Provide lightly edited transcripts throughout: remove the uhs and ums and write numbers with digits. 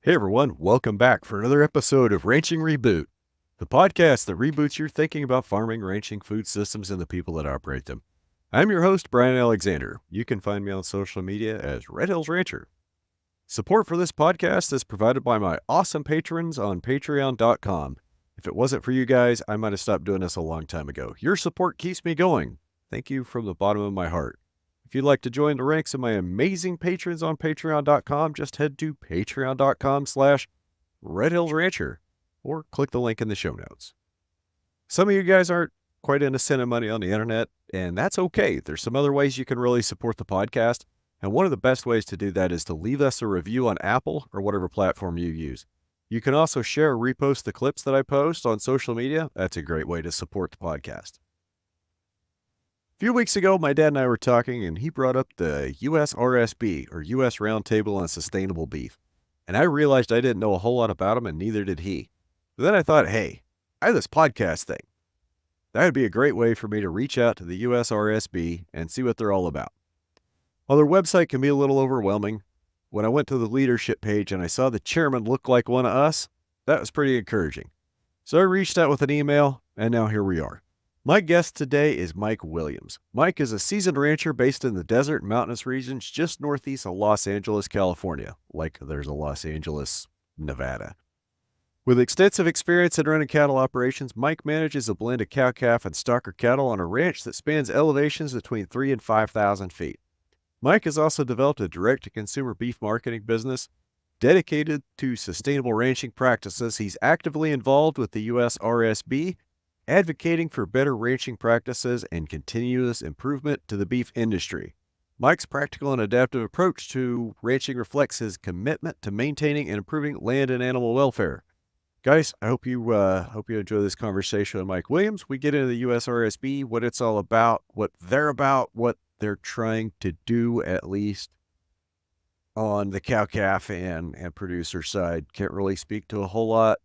Hey everyone, welcome back for another episode of Ranching Reboot, the podcast that reboots your thinking about farming, ranching, food systems, and the people that operate them. I'm your host, Brian Alexander. You can find me on social media as Red Hills Rancher. Support for this podcast is provided by my awesome patrons on patreon.com. If it wasn't for you guys, I might have stopped doing this a long time ago. Your support keeps me going. Thank you from the bottom of my heart. If you'd like to join the ranks of my amazing patrons on patreon.com, just head to patreon.com/redhillsrancher or click the link in the show notes. Some of you guys aren't quite into sending money on the internet, and that's okay. There's some other ways you can really support the podcast, and one of the best ways to do that is to leave us a review on Apple or whatever platform you use. You can also share or repost the clips that I post on social media. That's a great way to support the podcast. A few weeks ago, my dad and I were talking, and he brought up the USRSB, or U.S. Roundtable on Sustainable Beef. And I realized I didn't know a whole lot about them, and neither did he. But then I thought, hey, I have this podcast thing. That would be a great way for me to reach out to the USRSB and see what they're all about. While their website can be a little overwhelming, when I went to the leadership page and I saw the chairman look like one of us, that was pretty encouraging. So I reached out with an email, and now here we are. My guest today is Mike Williams. Mike is a seasoned rancher based in the desert and mountainous regions just northeast of Los Angeles, California, like there's a Los Angeles, Nevada. With extensive experience in running cattle operations, Mike manages a blend of cow-calf and stocker cattle on a ranch that spans elevations between 3,000 and 5,000 feet. Mike has also developed a direct-to-consumer beef marketing business dedicated to sustainable ranching practices. He's actively involved with the USRSB, advocating for better ranching practices and continuous improvement to the beef industry. Mike's practical and adaptive approach to ranching reflects his commitment to maintaining and improving land and animal welfare. Guys, I hope you enjoy this conversation with Mike Williams. We get into the USRSB, what it's all about, what they're trying to do, at least on the cow-calf and producer side. Can't really speak to a whole lot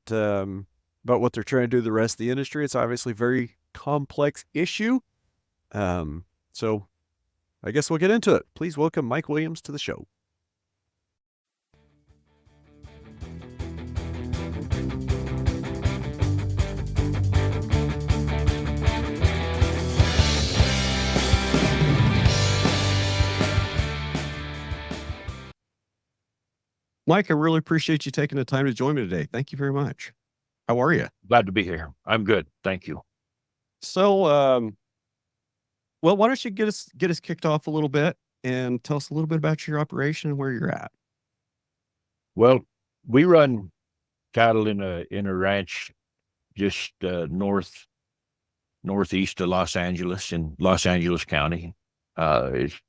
about what they're trying to do the rest of the industry. It's obviously a very complex issue. So I guess we'll get into it. Please welcome Mike Williams to the show. Mike, I really appreciate you taking the time to join me today. Thank you very much. How are you? Glad to be here. I'm good. Thank you. So, well, why don't you get us kicked off a little bit and tell us a little bit about your operation and where you're at. Well, we run cattle in a ranch just northeast of Los Angeles in Los Angeles County. It's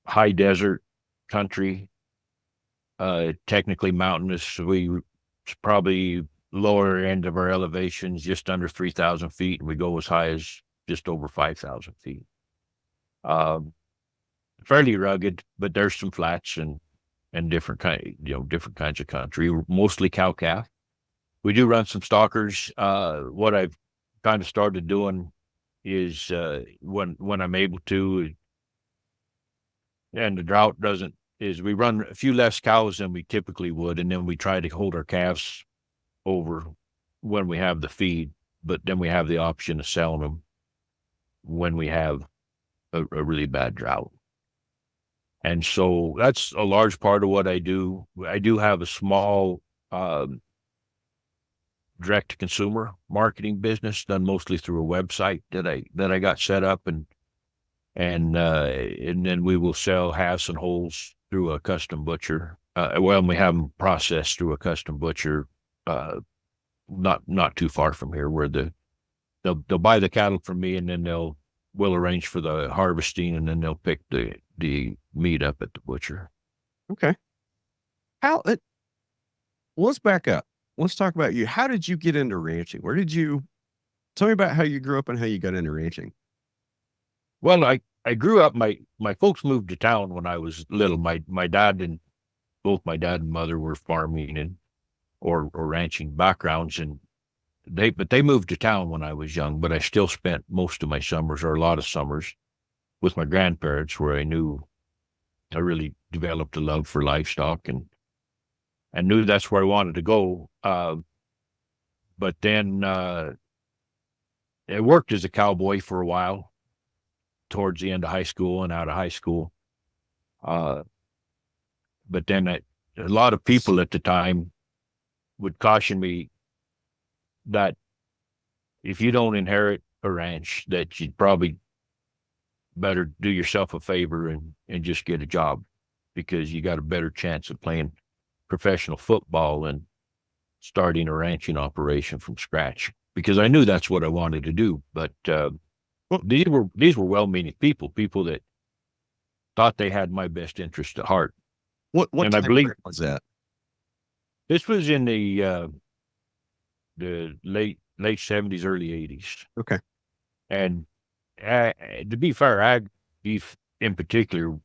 high desert country, technically mountainous. It's probably lower end of our elevations, just under 3,000 feet, and we go as high as just over 5,000 feet. Fairly rugged, but there's some flats and different kinds of country. Mostly cow-calf. We do run some stockers. What I've kind of started doing is when I'm able to, and the drought is we run a few less cows than we typically would, and then we try to hold our calves over when we have the feed, but then we have the option of selling them when we have a really bad drought. And so that's a large part of what I do. I do have a small direct-to-consumer marketing business done mostly through a website that I got set up, and then we will sell halves and wholes through a custom butcher. We have them processed through a custom butcher, not too far from here, where they'll buy the cattle from me, and then we'll arrange for the harvesting, and then they'll pick the meat up at the butcher. Okay. Let's back up. Let's talk about you. How did you get into ranching? Tell me about how you grew up and how you got into ranching. Well, I grew up, my folks moved to town when I was little. Both my dad and mother were farming or ranching backgrounds, and they moved to town when I was young, but I still spent most of my summers, or a lot of summers, with my grandparents, where I really developed a love for livestock, and and knew that's where I wanted to go. But then I worked as a cowboy for a while towards the end of high school and out of high school. But then a lot of people at the time would caution me that if you don't inherit a ranch, that you'd probably better do yourself a favor and just get a job, because you got a better chance of playing professional football than starting a ranching operation from scratch. Because I knew that's what I wanted to do. But Well, these were well-meaning people that thought they had my best interest at heart. what And I time believe frame was that? this was in the late 70s, early 80s. Okay. And to be fair, ag beef in particular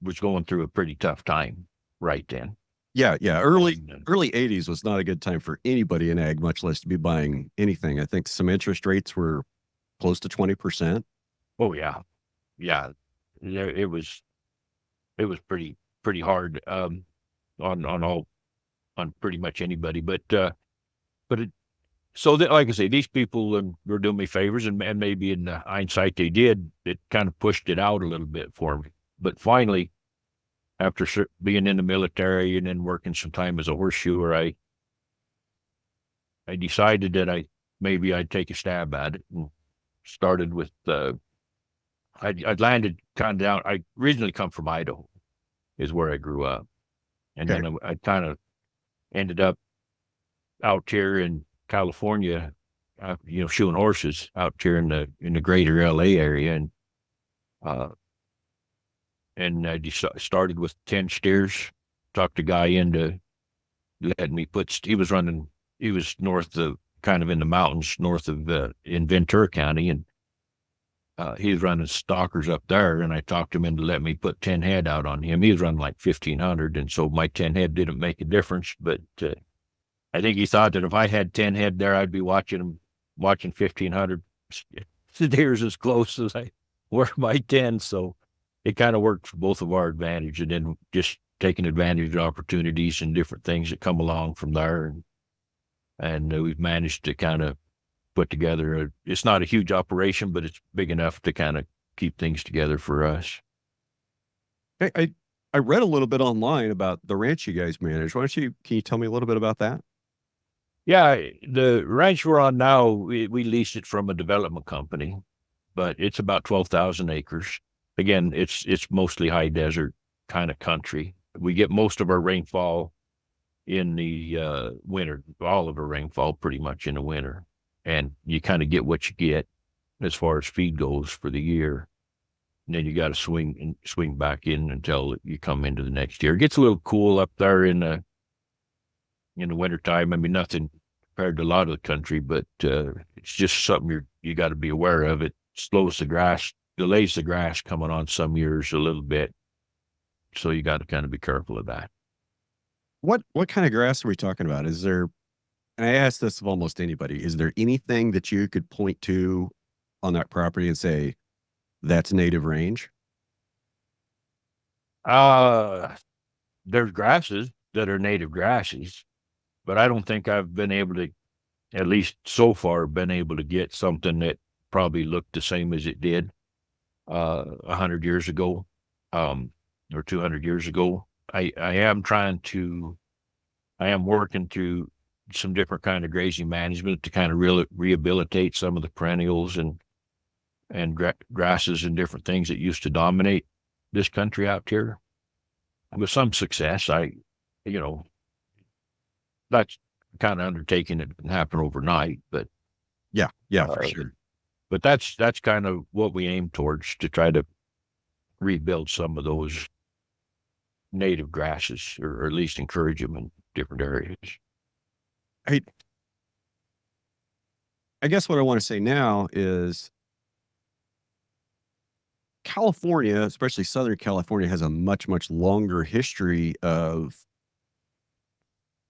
was going through a pretty tough time right then. Yeah, early And, early 80s was not a good time for anybody in ag, much less to be buying anything. I think some interest rates were close to 20%. oh yeah, yeah, it was pretty hard on pretty much anybody. But it, so that, like I say, these people were doing me favors, and maybe in hindsight they did. It kind of pushed it out a little bit for me. But finally, after being in the military and then working some time as a horseshoer, I decided that maybe I'd take a stab at it, and started with I'd landed kind of down. I originally come from Idaho, is where I grew up, and Okay. then I kind of ended up out here in California, shoeing horses out here in the greater LA area, uh, and I started with 10 steers. Talked a guy into letting me he was north of, kind of in the mountains north of in Ventura County, and he was running stalkers up there, and I talked him into letting me put 10 head out on him. He was running like 1,500, and so my 10 head didn't make a difference, but I think he thought that if I had 10 head there, I'd be watching 1,500 steers as close as I were my 10. So it kind of worked for both of our advantage, and then just taking advantage of opportunities and different things that come along from there. And we've managed to kind of put together it's not a huge operation, but it's big enough to kind of keep things together for us. I read a little bit online about the ranch you guys manage. Can you tell me a little bit about that? Yeah, the ranch we're on now, we leased it from a development company, but it's about 12,000 acres. Again, it's mostly high desert kind of country. We get most of our rainfall in the winter, all of our rainfall pretty much in the winter. And you kind of get what you get as far as feed goes for the year. And then you got to swing back in until you come into the next year. It gets a little cool up there in the wintertime. I mean, nothing compared to a lot of the country, but it's just something you got to be aware of. It delays the grass coming on some years a little bit. So you got to kind of be careful of that. What kind of grass are we talking about? Is there, and I ask this of almost anybody, is there anything that you could point to on that property and say, that's native range? There's grasses that are native grasses, but I don't think I've been able to, at least so far, been able to get something that probably looked the same as it did 100 years ago, or 200 years ago. I am working through some different kind of grazing management to kind of rehabilitate some of the perennials and grasses and different things that used to dominate this country out here. With some success, that's kind of undertaking that can happen overnight, but Yeah, for sure. But that's kind of what we aim towards, to try to rebuild some of those native grasses, or at least encourage them in different areas. I guess what I want to say now is California, especially Southern California, has a much, much longer history of,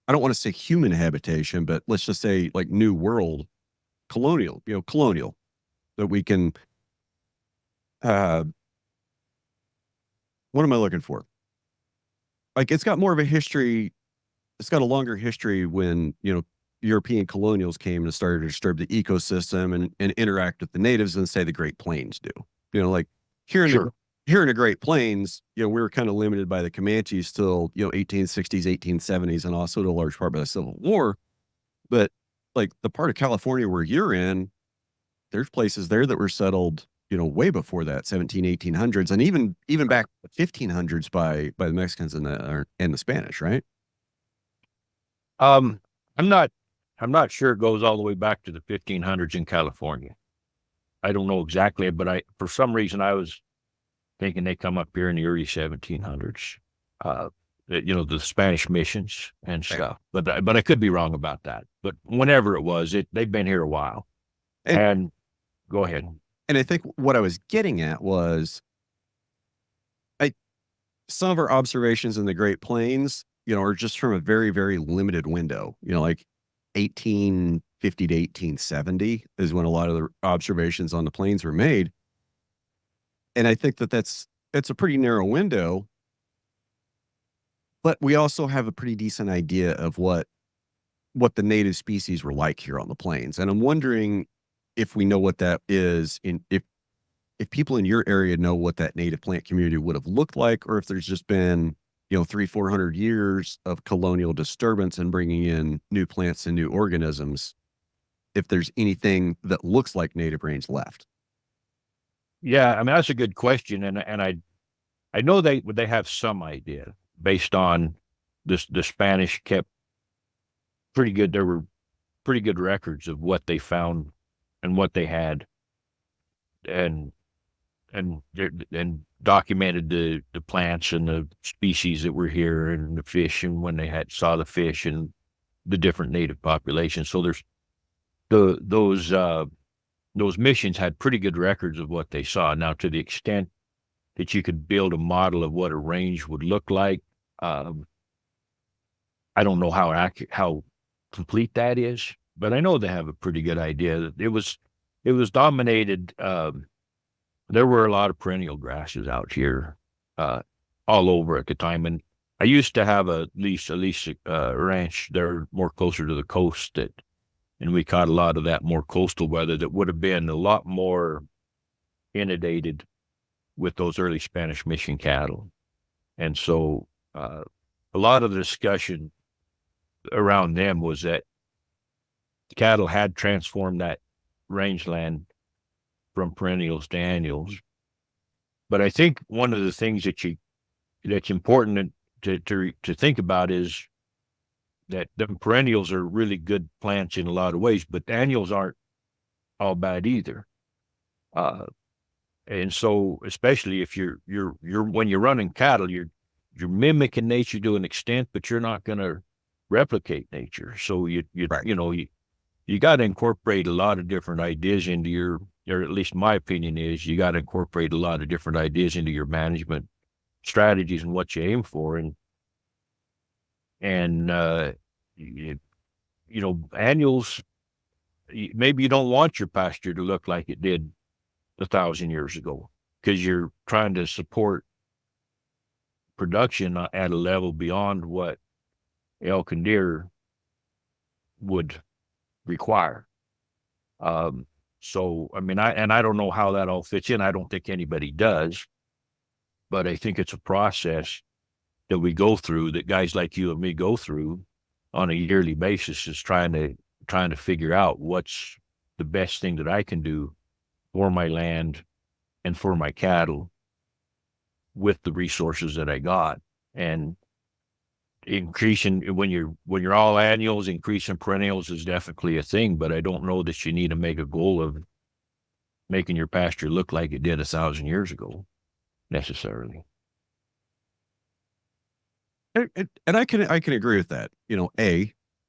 I don't want to say human habitation, but let's just say like New World, colonial, that we can, what am I looking for? Like, it's got more of a history it's got a longer history when, European colonials came and started to disturb the ecosystem and interact with the natives than say the Great Plains do. Like here in the Sure. here in the Great Plains, we were kind of limited by the Comanches till, 1860s, 1870s, and also to a large part by the Civil War. But like the part of California where you're in, there's places there that were settled, way before that, 17, 1800s, and even back 1500s by the Mexicans and the Spanish, right? Um, I'm not, I'm not sure it goes all the way back to the 1500s in California. I don't know exactly, but for some reason, I was thinking they come up here in the early 1700s. The Spanish missions and Right. stuff. But I could be wrong about that. But whenever it was, they've been here a while. And And go ahead. and I think what I was getting at was I some of our observations in the Great Plains, are just from a very, very limited window. Like 1850 to 1870 is when a lot of the observations on the plains were made. And I think it's a pretty narrow window, but we also have a pretty decent idea of what the native species were like here on the plains. And I'm wondering if we know what that is, if people in your area know what that native plant community would have looked like, or if there's just been, 300-400 years of colonial disturbance and bringing in new plants and new organisms, if there's anything that looks like native range left. Yeah, I mean that's a good question, and I know they have some idea based on this. The Spanish kept pretty good. There were pretty good records of what they found and what they had, and and documented the plants and the species that were here and the fish and when they saw the fish and the different native populations. So there's the those missions had pretty good records of what they saw. Now, to the extent that you could build a model of what a range would look like, um, I don't know how complete that is, but I know they have a pretty good idea. It was dominated. There were a lot of perennial grasses out here, uh, all over at the time. And I used to have a lease ranch there more closer to the coast and we caught a lot of that more coastal weather that would have been a lot more inundated with those early Spanish mission cattle. And so, a lot of the discussion around them was that cattle had transformed that rangeland from perennials to annuals. But I think one of the things that's important to think about is that the perennials are really good plants in a lot of ways, but the annuals aren't all bad either. Uh, and so, especially if you're when you're running cattle, you're mimicking nature to an extent, but you're not going to replicate nature. So Right. You got to incorporate a lot of different ideas into or at least my opinion is you got to incorporate a lot of different ideas into your management strategies and what you aim for. And you, annuals, maybe you don't want your pasture to look like it did 1,000 years ago because you're trying to support production at a level beyond what elk and deer would require. So, I mean, I don't know how that all fits in. I don't think anybody does, but I think it's a process that we go through, that guys like you and me go through on a yearly basis, is trying to figure out what's the best thing that I can do for my land and for my cattle with the resources that I got. And increasing when you're all annuals, increasing perennials is definitely a thing, but I don't know that you need to make a goal of making your pasture look like it did 1,000 years ago necessarily. And I can agree with that.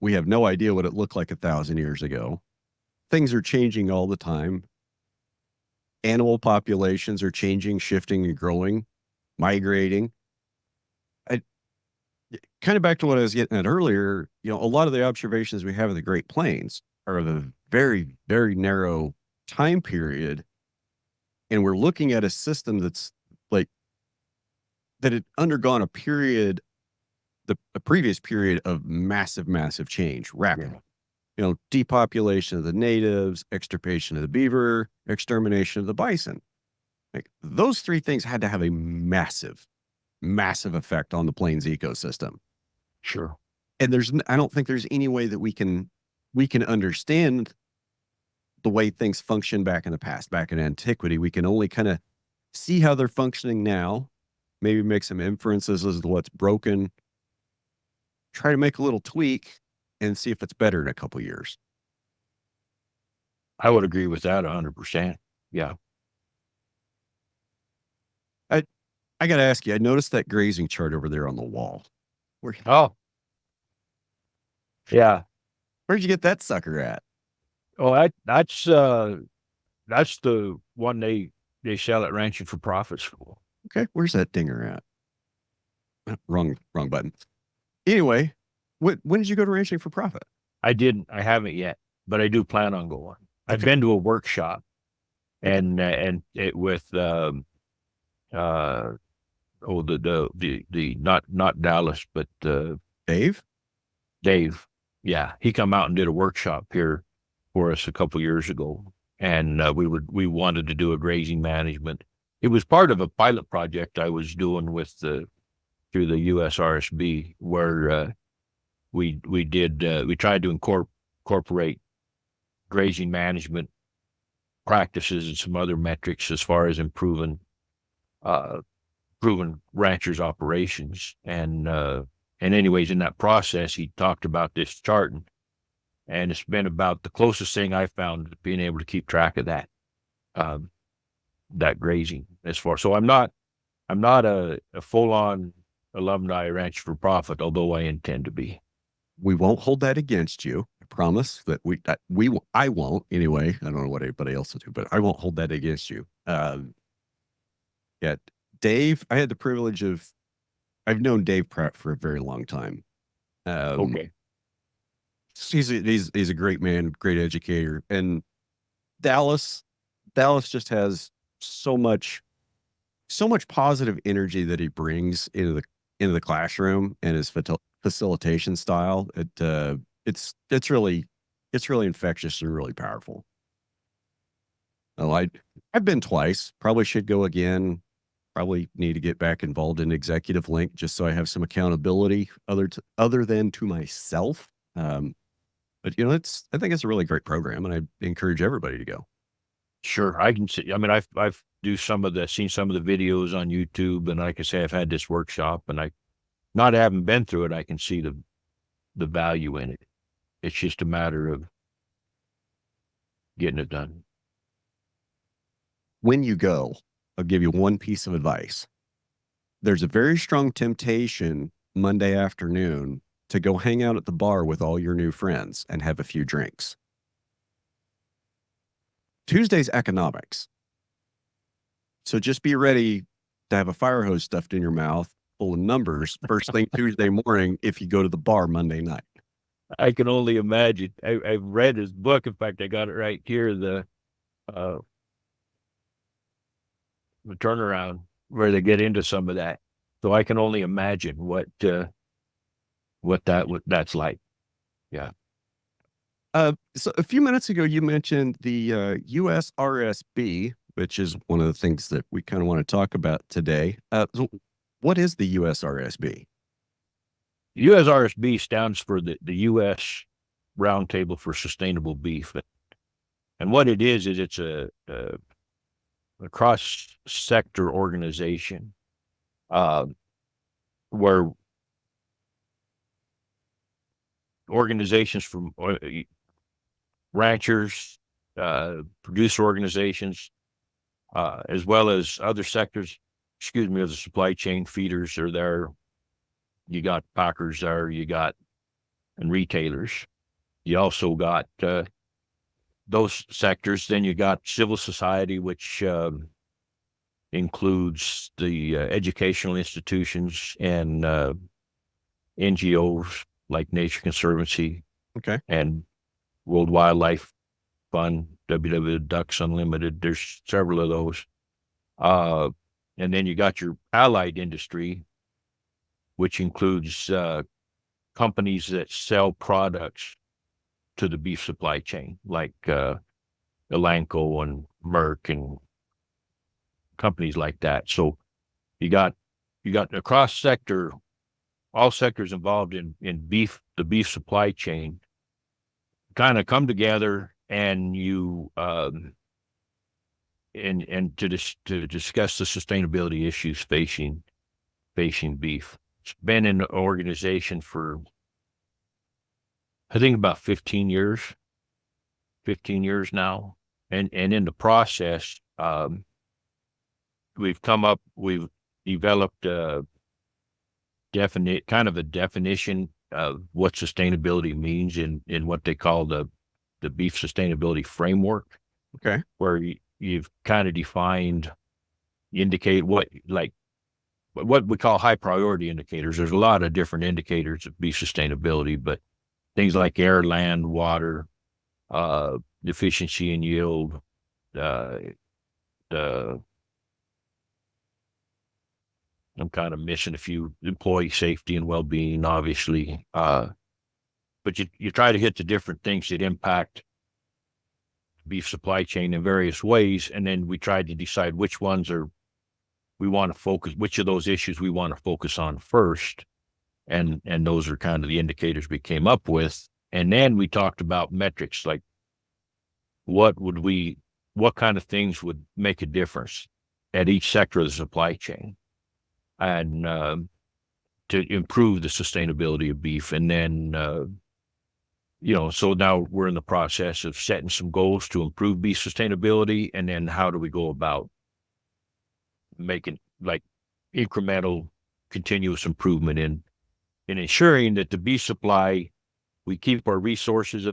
We have no idea what it looked like 1,000 years ago. Things are changing all the time. Animal populations are changing, shifting, and growing, migrating. I kind of back to what I was getting at earlier. A lot of the observations we have in the Great Plains are of a very, very narrow time period, and we're looking at a system that's like that had undergone a period the previous period of massive change, rapid, depopulation of the natives, extirpation of the beaver, extermination of the bison. Like those three things had to have a massive effect on the plains ecosystem. Sure. And I don't think there's any way that we can understand the way things function back in the past, back in antiquity. We can only kind of see how they're functioning now, maybe make some inferences as to what's broken, try to make a little tweak and see if it's better in a couple of years. I would agree with that 100%. Yeah. I got to ask you, I noticed that grazing chart over there on the wall. Oh, yeah. Where'd you get that sucker at? Oh, that's the one they sell at Ranching for Profit School. Okay, where's that dinger at? Wrong button. Anyway, when did you go to Ranching for Profit? I haven't yet, but I do plan on going. Okay. I've been to a workshop, and it with not Dallas, but Dave. Yeah, he come out and did a workshop here for us a couple years ago, and we wanted to do a grazing management. It was part of a pilot project I was doing through the USRSB, where we tried to incorporate grazing management practices and some other metrics as far as improving ranchers' operations. And anyways, in that process, he talked about this chart, and it's been about the closest thing I found to being able to keep track of that grazing as far. So I'm not a full-on alumni rancher for profit, although I intend to be. We won't hold that against you. I promise that I won't anyway. I don't know what anybody else will do, but I won't hold that against you. Yeah, Dave, I had the privilege I've known Dave Pratt for a very long time. Okay. He's a great man, great educator. And Dallas just has so much positive energy that he brings into the classroom and his facilitation style. It's really infectious and really powerful. Oh, I've been twice, probably should go again. Probably need to get back involved in Executive Link just so I have some accountability other than to myself. But I think it's a really great program, and I encourage everybody to go. Sure, I can see. I mean, I've seen some of the videos on YouTube, and like I say, I've had this workshop, and haven't been through it. I can see the value in it. It's just a matter of getting it done. When you go, I'll give you one piece of advice. There's a very strong temptation Monday afternoon to go hang out at the bar with all your new friends and have a few drinks. Tuesday's economics. So just be ready to have a fire hose stuffed in your mouth full of numbers first thing Tuesday morning if you go to the bar Monday night. I can only imagine. I've read his book. In fact, I got it right here, the turnaround, where they get into some of that. So I can only imagine what that's like. Yeah. So a few minutes ago, you mentioned the USRSB, which is one of the things that we kind of want to talk about today. So what is the USRSB? USRSB stands for the U.S. Roundtable for Sustainable Beef. And what it is it's a cross-sector organization where organizations from ranchers, producer organizations, as well as other sectors, of the supply chain, feeders are there. You got packers there, and retailers. You also got those sectors. Then you got civil society, which includes the educational institutions and NGOs like Nature Conservancy, okay, and World Wildlife Fund, WW Ducks Unlimited. There's several of those. And then you got your allied industry, which includes companies that sell products to the beef supply chain, like Elanco and Merck and companies like that. So you got across sector, all sectors involved in beef, the beef supply chain, kind of come together, and you and to discuss the sustainability issues facing beef. It's been in the organization for, I think, about 15 years now. And in the process, we've developed a definition of what sustainability means in what they call the beef sustainability framework. Okay. Where you've kind of defined, indicate what we call high priority indicators. There's a lot of different indicators of beef sustainability, but things like air, land, water, efficiency and yield, the I'm kind of missing a few, employee safety and well-being, obviously. But you try to hit the different things that impact beef supply chain in various ways, and then we try to decide which ones which of those issues we want to focus on first, and those are kind of the indicators we came up with. And then we talked about metrics, like what kind of things would make a difference at each sector of the supply chain, and to improve the sustainability of beef. And then so now we're in the process of setting some goals to improve beef sustainability, and then how do we go about making, like, incremental, continuous improvement in ensuring that the beef supply, we keep our resources,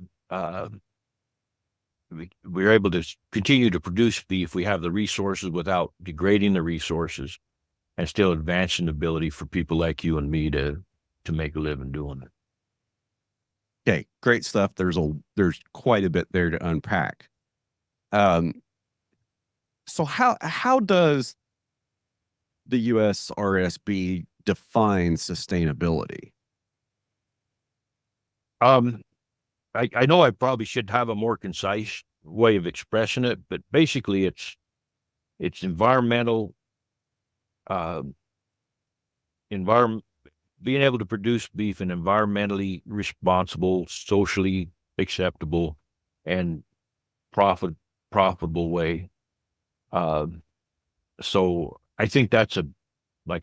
we're able to continue to produce beef. We have the resources without degrading the resources, and still advancing the ability for people like you and me to make a living doing it. Okay, great stuff. There's quite a bit there to unpack. So how does the USRSB define sustainability? I know I probably should have a more concise way of expressing it, but basically it's environmental, being able to produce beef in environmentally responsible, socially acceptable, and profitable way. So I think that's a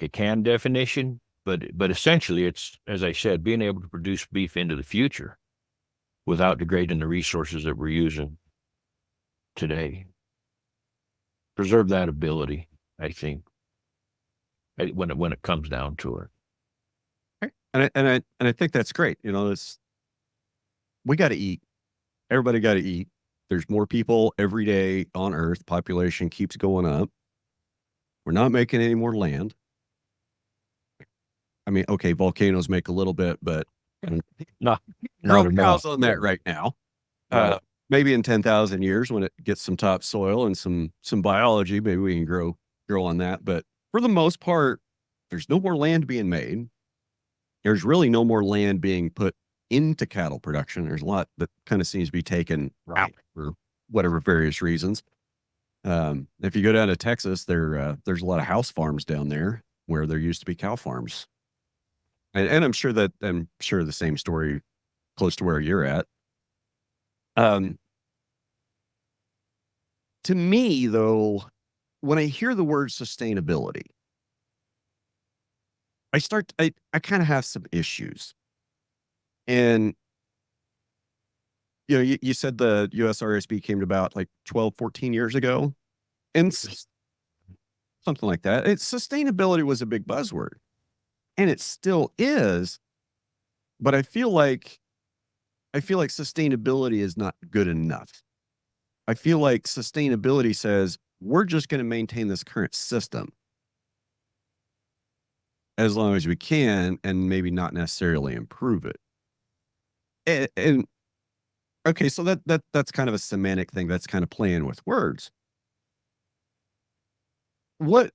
canned definition, but essentially it's, as I said, being able to produce beef into the future without degrading the resources that we're using today. Preserve that ability, I think, when it comes down to it. And I think that's great. We got to eat. Everybody got to eat. There's more people every day on Earth. Population keeps going up. We're not making any more land. I mean, okay, volcanoes make a little bit, but not cows on that right now. Right. Maybe in 10,000 years, when it gets some topsoil and some biology, maybe we can grow on that. But for the most part, there's no more land being made. There's really no more land being put into cattle production. There's a lot that kind of seems to be taken out for whatever various reasons. If you go down to Texas, there's a lot of house farms down there where there used to be cow farms. And I'm sure the same story close to where you're at. To me, though, when I hear the word sustainability, I kind of have some issues. And, you said the USRSB came about like 12, 14 years ago, and something like that. Sustainability was a big buzzword, and it still is. But I feel like sustainability is not good enough. I feel like sustainability says we're just going to maintain this current system as long as we can, and maybe not necessarily improve it. And okay, so that's kind of a semantic thing. That's kind of playing with words. What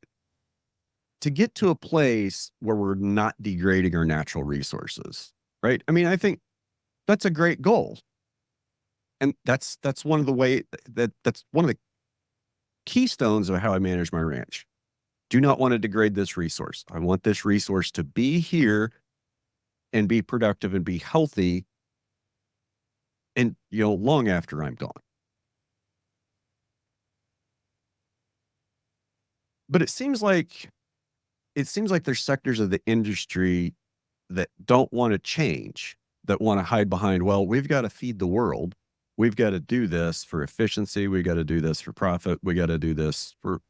to get to a place where we're not degrading our natural resources, right? I mean, I think that's a great goal. And that's one of the that's one of the keystones of how I manage my ranch. Do not want to degrade this resource. I want this resource to be here and be productive and be healthy and, long after I'm gone. But it seems like there's sectors of the industry that don't want to change, that want to hide behind, well, we've got to feed the world. We've got to do this for efficiency. We got to do this for profit. We got to do this for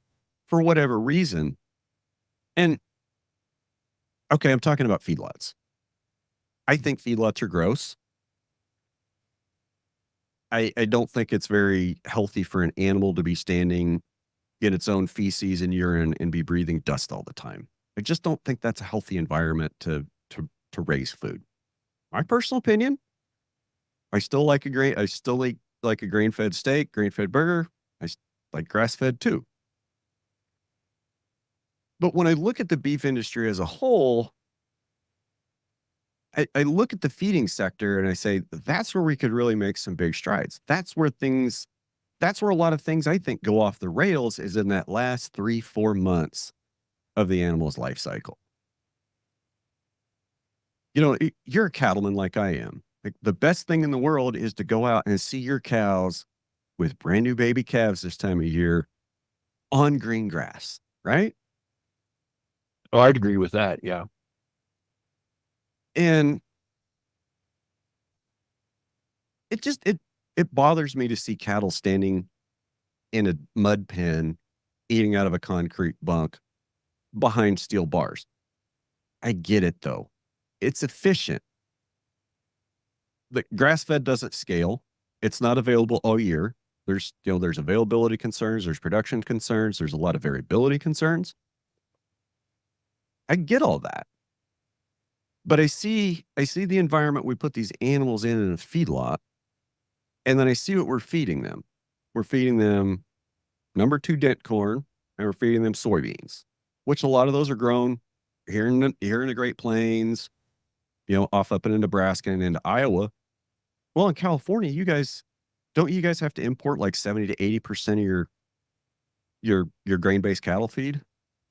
whatever reason. And okay, I'm talking about feedlots. I think feedlots are gross. I don't think it's very healthy for an animal to be standing in its own feces and urine and be breathing dust all the time. I just don't think that's a healthy environment to raise food. My personal opinion, I still like like a grain-fed steak, grain-fed burger. I like grass-fed too. But when I look at the beef industry as a whole, I look at the feeding sector and I say, that's where we could really make some big strides. That's where a lot of things I think go off the rails, is in that last 3-4 months of the animal's life cycle. You're a cattleman like I am. Like, the best thing in the world is to go out and see your cows with brand new baby calves this time of year on green grass, right? Oh, I'd agree with that. Yeah. And it bothers me to see cattle standing in a mud pen, eating out of a concrete bunk behind steel bars. I get it though. It's efficient. The grass-fed doesn't scale. It's not available all year. There's availability concerns, there's production concerns, there's a lot of variability concerns. I get all that. But I see the environment we put these animals in a feedlot, and then I see what we're feeding them. We're feeding them number 2 dent corn, and we're feeding them soybeans, which a lot of those are grown here in the Great Plains, off up into Nebraska and into Iowa. Well, in California, don't you guys have to import like 70 to 80% of your grain-based cattle feed?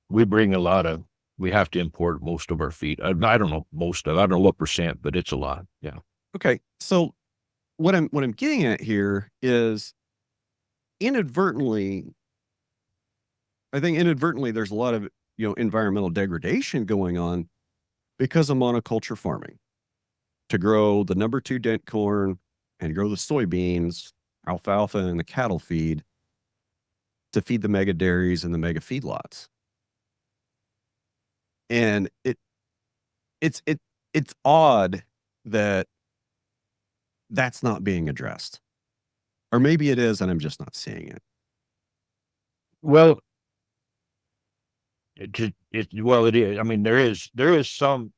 We have to import most of our feed. I don't know I don't know what percent, but it's a lot. Yeah. Okay. So what I'm getting at here is, inadvertently, there's a lot of, environmental degradation going on because of monoculture farming. To grow the number 2 dent corn and grow the soybeans, alfalfa, and the cattle feed to feed the mega dairies and the mega feedlots. And it's odd that that's not being addressed. Or maybe it is, and I'm just not seeing it. Well, it is. I mean, there is some,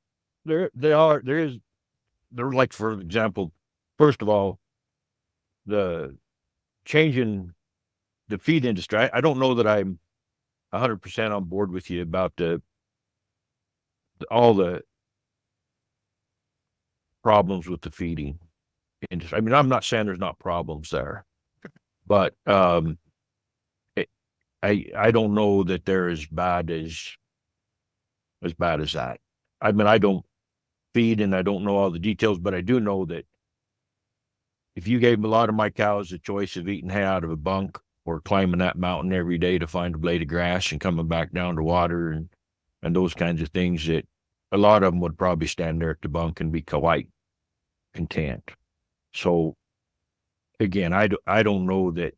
there is, like, for example, first of all, the change in the feed industry. I don't know that I'm 100% on board with you about all the problems with the feeding industry. I mean, I'm not saying there's not problems there, but I don't know that they're as bad as that. I mean, I don't feed and I don't know all the details, but I do know that if you gave a lot of my cows the choice of eating hay out of a bunk or climbing that mountain every day to find a blade of grass and coming back down to water and those kinds of things, that a lot of them would probably stand there at the bunk and be quite content. So again, I don't know that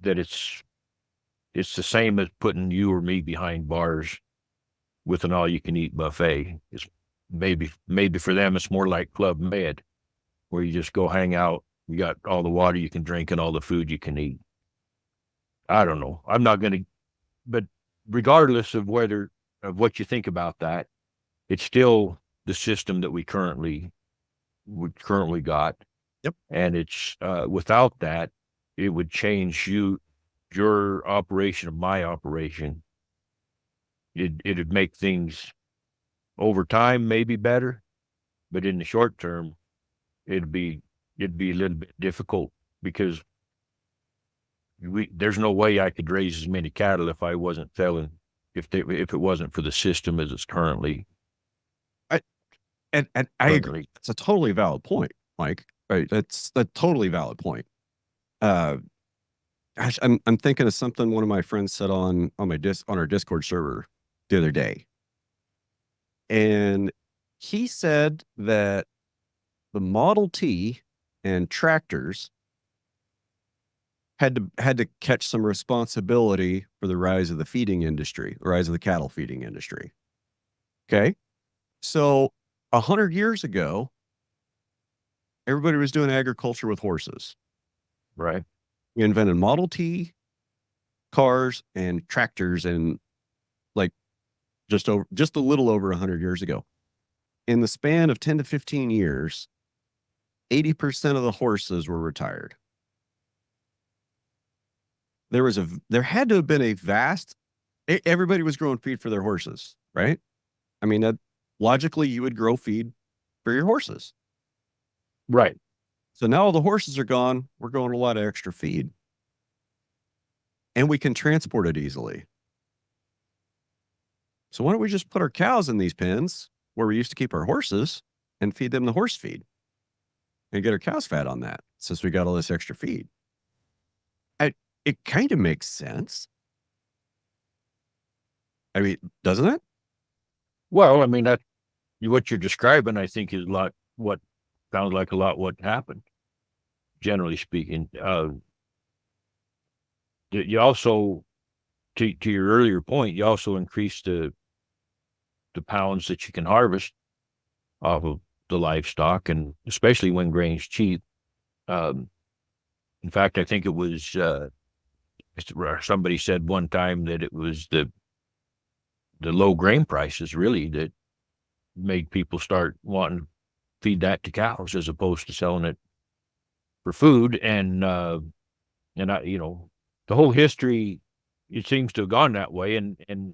that it's the same as putting you or me behind bars with an all-you-can-eat buffet. It's maybe for them it's more like Club Med, where you just go hang out. You got all the water you can drink and all the food you can eat. I don't know. I'm not going to, but regardless of what you think about that, it's still the system that we currently got. Yep. And it's without that, it would change your operation of my operation It'd make things over time maybe better, but in the short term, it'd be it'd be a little bit difficult because there's no way I could raise as many cattle if I wasn't selling if it wasn't for the system as it's currently I and I agree. It's a totally valid point, Mike. Right? That's a totally valid point. Uh, gosh, I'm thinking of something one of my friends said on our Discord server the other day, and he said that the Model T and tractors had to catch some responsibility for the rise of the feeding industry, the rise of the cattle feeding industry. Okay, so 100 years ago, everybody was doing agriculture with horses. right. We invented Model T cars and tractors, and like just a little over 100 years ago. In the span of 10 to 15 years, 80% of the horses were retired. There had to have been a vast, everybody was growing feed for their horses, right? I mean, logically, you would grow feed for your horses. Right. So now all the horses are gone. We're growing a lot of extra feed, and we can transport it easily. So why don't we just put our cows in these pens where we used to keep our horses and feed them the horse feed and get our cows fat on that, since we got all this extra feed? It kind of makes sense. I mean, doesn't it? Well, I mean, what you're describing, I think, is what sounds like a lot what happened, generally speaking. You also, to your earlier point, you also increase the pounds that you can harvest off of the livestock, and especially when grain's cheap. Um, in fact, I think it was somebody said one time that it was the low grain prices really that made people start wanting to feed that to cows as opposed to selling it for food. And the whole history, it seems to have gone that way. And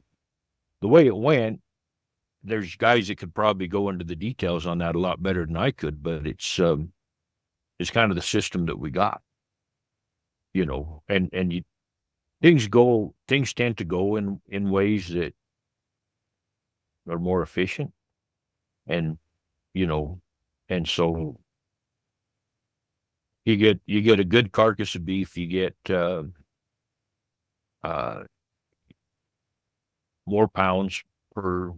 the way it went, there's guys that could probably go into the details on that a lot better than I could, but it's kind of the system that we got, and things tend to go in ways that are more efficient, and you know, and so you get a good carcass of beef, you get uh, more pounds per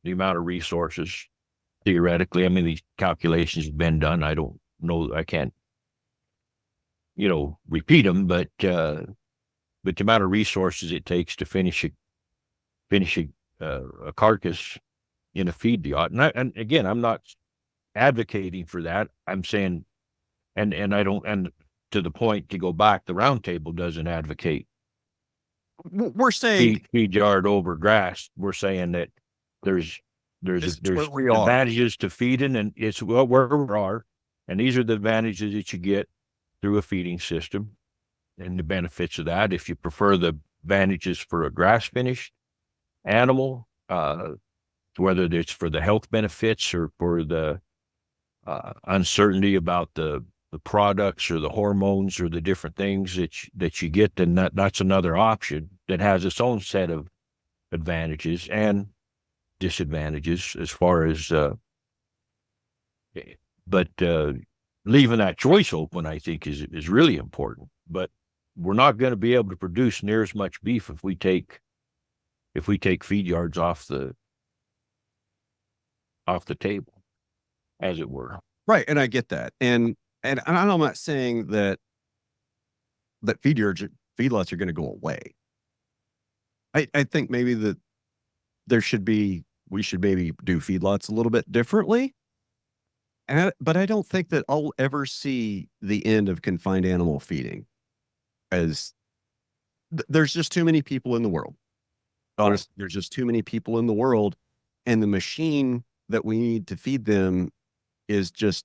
the amount of resources. Theoretically, I mean, these calculations have been done. I don't know, I can't, repeat them, but the amount of resources it takes to finish a carcass in a feed lot. And again, I'm not advocating for that. I'm saying, and I don't, and to the point, to go back, the Roundtable doesn't advocate We're saying feed yard over grass. We're saying that there's there's we are. advantages to feeding, and it's where we are, and these are the advantages that you get through a feeding system, and the benefits of that. If you prefer the advantages for a grass finished animal, whether it's for the health benefits or for the uncertainty about the products or the hormones or the different things that you get, then that's another option that has its own set of advantages and disadvantages as far as, but leaving that choice open, I think is really important. But we're not going to be able to produce near as much beef if we take feed yards off the table, as it were. Right, and I get that, and I'm not saying that feedlots are going to go away. I think maybe that we should maybe do feedlots a little bit differently. But I don't think that I'll ever see the end of confined animal feeding, as there's just too many people in the world. Honestly, there's just too many people in the world, and the machine that we need to feed them is just,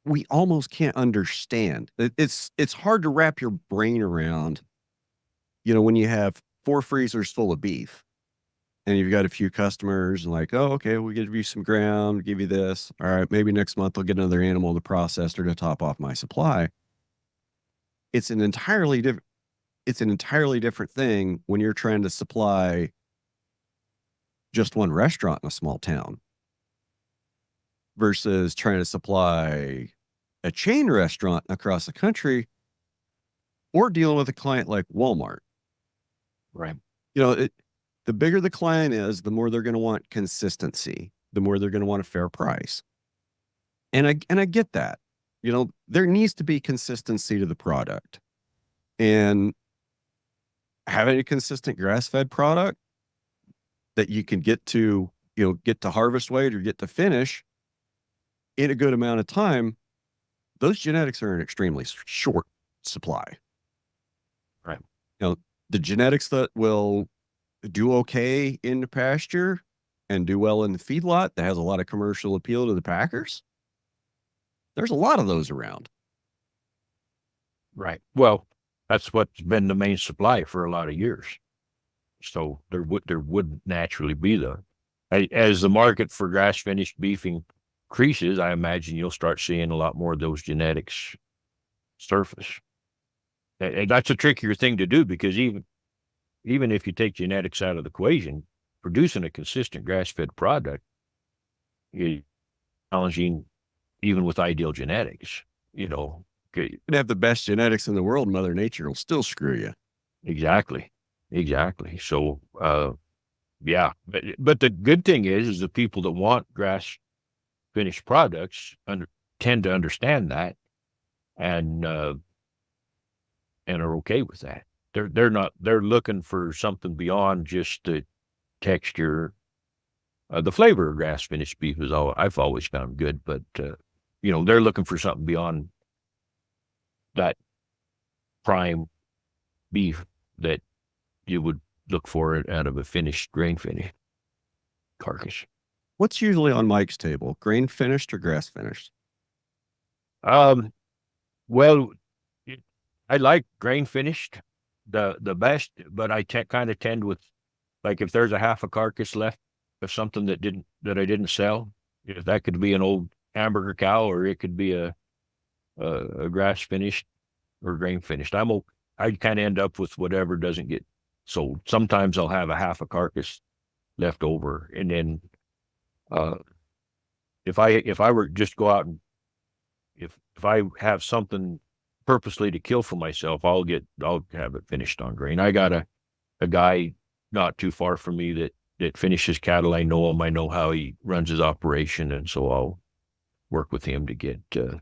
we almost can't understand. It's hard to wrap your brain around, when you have 4 freezers full of beef, and you've got a few customers and like, oh, okay, we'll give you some ground, give you this. All right, maybe next month I'll get another animal to process or to top off my supply. It's an entirely different thing when you're trying to supply just one restaurant in a small town versus trying to supply a chain restaurant across the country or dealing with a client like Walmart. Right. The bigger the client is, the more they're going to want consistency, the more they're going to want a fair price. And I get that. There needs to be consistency to the product. And having a consistent grass-fed product that you can get to harvest weight or get to finish in a good amount of time, those genetics are in extremely short supply. Right. The genetics that will do okay in the pasture and do well in the feedlot that has a lot of commercial appeal to the packers, there's a lot of those around. Right. Well, that's what's been the main supply for a lot of years. So there would naturally be as the market for grass finished beef increases, I imagine you'll start seeing a lot more of those genetics surface. And that's a trickier thing to do because even if you take genetics out of the equation, producing a consistent grass-fed product is challenging even with ideal genetics. You can have the best genetics in the world, Mother Nature will still screw you. Exactly. So, yeah, but the good thing is the people that want grass finished products tend to understand that and are okay with that. They're looking for something beyond just the texture. The flavor of grass finished beef I've always found good, but they're looking for something beyond that prime beef that you would look for it out of a finished grain finished carcass. What's usually on Mike's table, grain finished or grass finished? Well, I like grain finished the best, but I kind of tend with, like, if there's a half a carcass left of something that I didn't sell, if that could be an old hamburger cow or it could be a grass finished or grain finished. I kind of end up with whatever doesn't get sold. Sometimes I'll have a half a carcass left over, and then if I were just go out and if I have something purposely to kill for myself, I'll have it finished on grain. I got a guy not too far from me that finishes cattle. I know him. I know how he runs his operation, and so I'll work with him to get a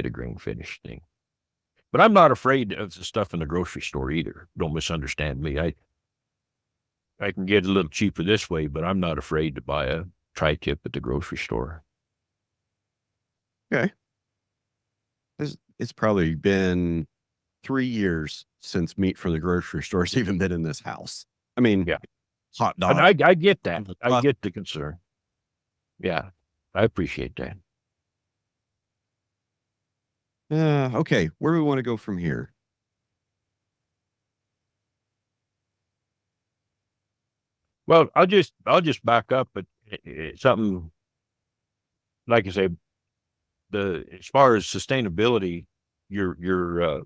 grain finished thing. But I'm not afraid of the stuff in the grocery store either. Don't misunderstand me. I can get a little cheaper this way, but I'm not afraid to buy a tri-tip at the grocery store. Okay. It's probably been 3 years since meat from the grocery store's even been in this house. I mean, yeah, hot dog. I get that. I get the concern. Yeah, I appreciate that. Okay, where do we want to go from here? Well, I'll just back up, but something like I say, as far as sustainability, your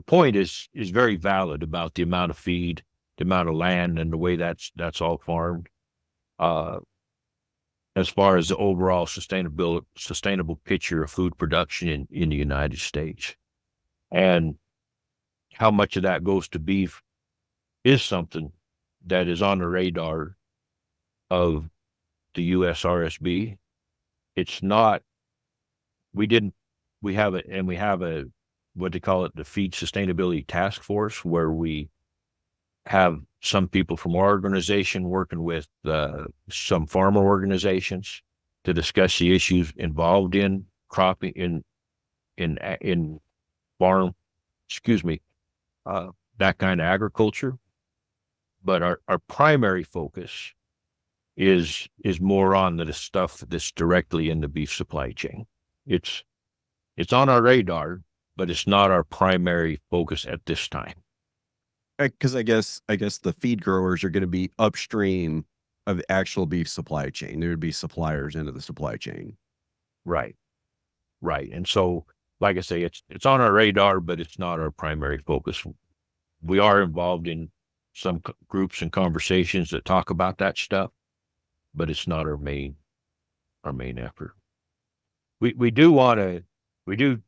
point is very valid about the amount of feed, the amount of land, and the way that's all farmed. As far as the overall sustainable picture of food production in the United States, and how much of that goes to beef is something that is on the radar of the USRSB. It's not. We have what they call it, the Feed Sustainability Task Force, where we have some people from our organization working with some farmer organizations to discuss the issues involved in cropping in farm, that kind of agriculture. But our primary focus is more on the stuff that's directly in the beef supply chain. It's on our radar, but it's not our primary focus at this time. Because I guess the feed growers are going to be upstream of the actual beef supply chain. There would be suppliers into the supply chain. Right. Right. And so, like I say, it's on our radar, but it's not our primary focus. We are involved in some groups and conversations that talk about that stuff, but it's not our main effort. We do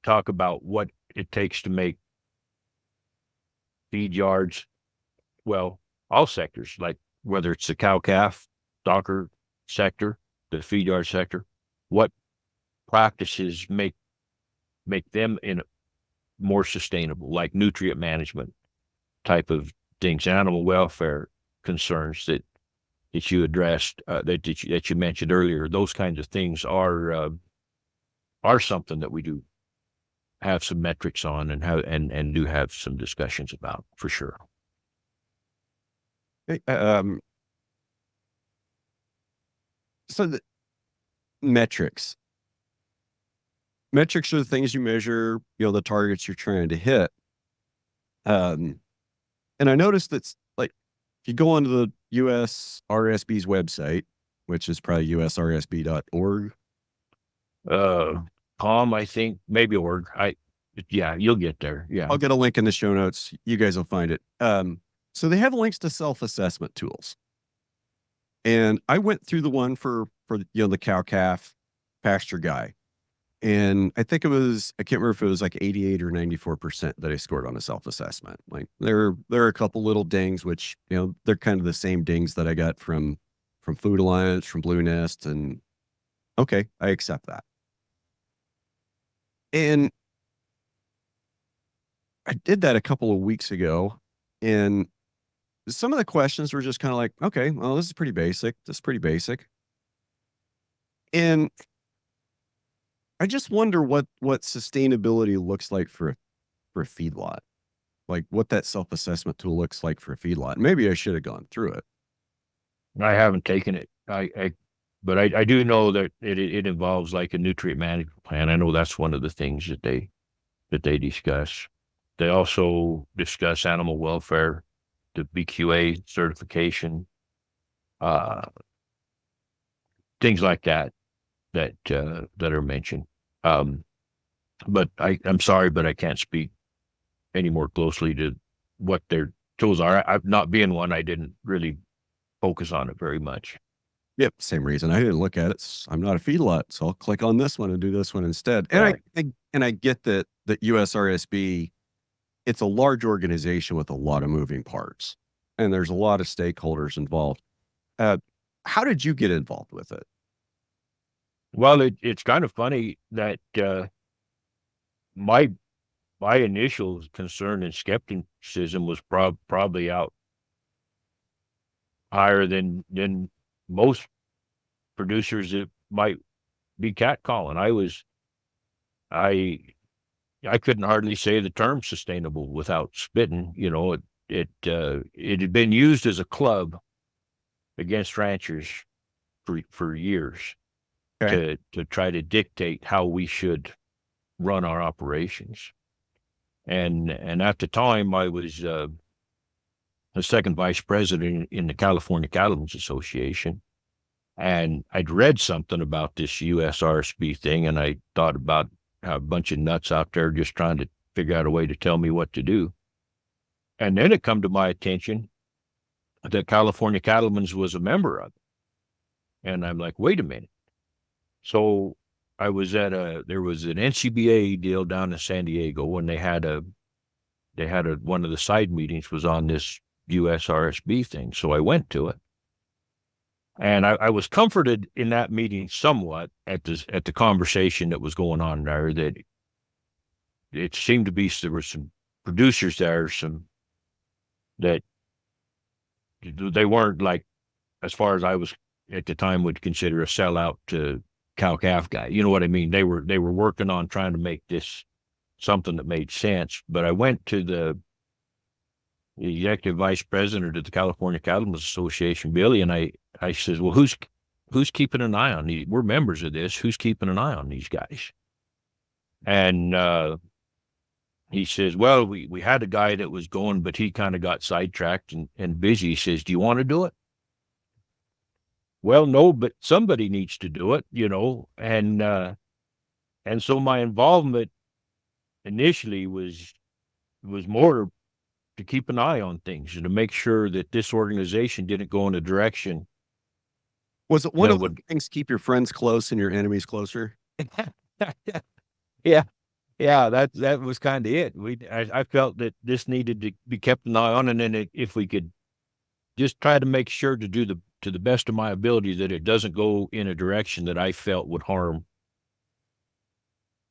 talk about what it takes to make feed yards, well, all sectors, like whether it's the cow calf, stocker sector, the feed yard sector, what practices make them in more sustainable, like nutrient management type of things, animal welfare concerns that you addressed, that you mentioned earlier. Those kinds of things are something that we do have some metrics on and do have some discussions about for sure. Hey, so the metrics. Metrics are the things you measure, the targets you're trying to hit. And I noticed that's like, if you go onto the USRSB's website, which is probably usrsb.org. Palm, I think, maybe org. Yeah, you'll get there. Yeah. I'll get a link in the show notes. You guys will find it. So they have links to self-assessment tools. And I went through the one for the cow calf pasture guy. And I think I can't remember if it was like 88 or 94% that I scored on a self-assessment. Like there are a couple little dings, which, they're kind of the same dings that I got from Food Alliance, from Blue Nest. And okay, I accept that. And I did that a couple of weeks ago. And some of the questions were just kind of like, okay, well, this is pretty basic. This is pretty basic. And I just wonder what sustainability looks like for a feedlot, like what that self-assessment tool looks like for a feedlot. Maybe I should have gone through it. I haven't taken it. But I do know that it involves like a nutrient management plan. I know that's one of the things that they discuss. They also discuss animal welfare, the BQA certification, things like that are mentioned. But I'm sorry, but I can't speak any more closely to what their tools are. I've not being one, I didn't really focus on it very much. Yep, same reason. I didn't look at it. I'm not a feedlot, so I'll click on this one and do this one instead. And Right. I get that USRSB, it's a large organization with a lot of moving parts, and there's a lot of stakeholders involved. How did you get involved with it? Well, it's kind of funny that my initial concern and skepticism was probably out higher than most producers that might be catcalling. I couldn't hardly say the term sustainable without spitting. It had been used as a club against ranchers for years Okay. to try to dictate how we should run our operations. And at the time, I was the second vice president in the California Cattlemen's Association, and I'd read something about this USRSB thing, and I thought about how a bunch of nuts out there just trying to figure out a way to tell me what to do. And then it come to my attention that California Cattlemen's was a member of it. And I'm like, wait a minute. So I was there was an NCBA deal down in San Diego, and they had one of the side meetings was on this USRSB thing. So I went to it. And I was comforted in that meeting somewhat at the conversation that was going on there, that it seemed to be there were some producers there, that they weren't, like, as far as I was at the time, would consider a sellout to cow calf guy. You know what I mean? They were working on trying to make this something that made sense. But I went to the executive vice president of the California Cattlemen's Association, Billy, and I says, well, who's keeping an eye on these? We're members of this. Who's keeping an eye on these guys? And he says, well, we had a guy that was going, but he kind of got sidetracked and busy. He says, do you want to do it? Well, no, but somebody needs to do it, and so my involvement initially was more to keep an eye on things and to make sure that this organization didn't go in a direction Was it one that of the would. things keep your friends close and your enemies closer? Yeah, yeah, that was kind of it. I felt that this needed to be kept an eye on, and then if we could just try to make sure to do to the best of my ability that it doesn't go in a direction that I felt would harm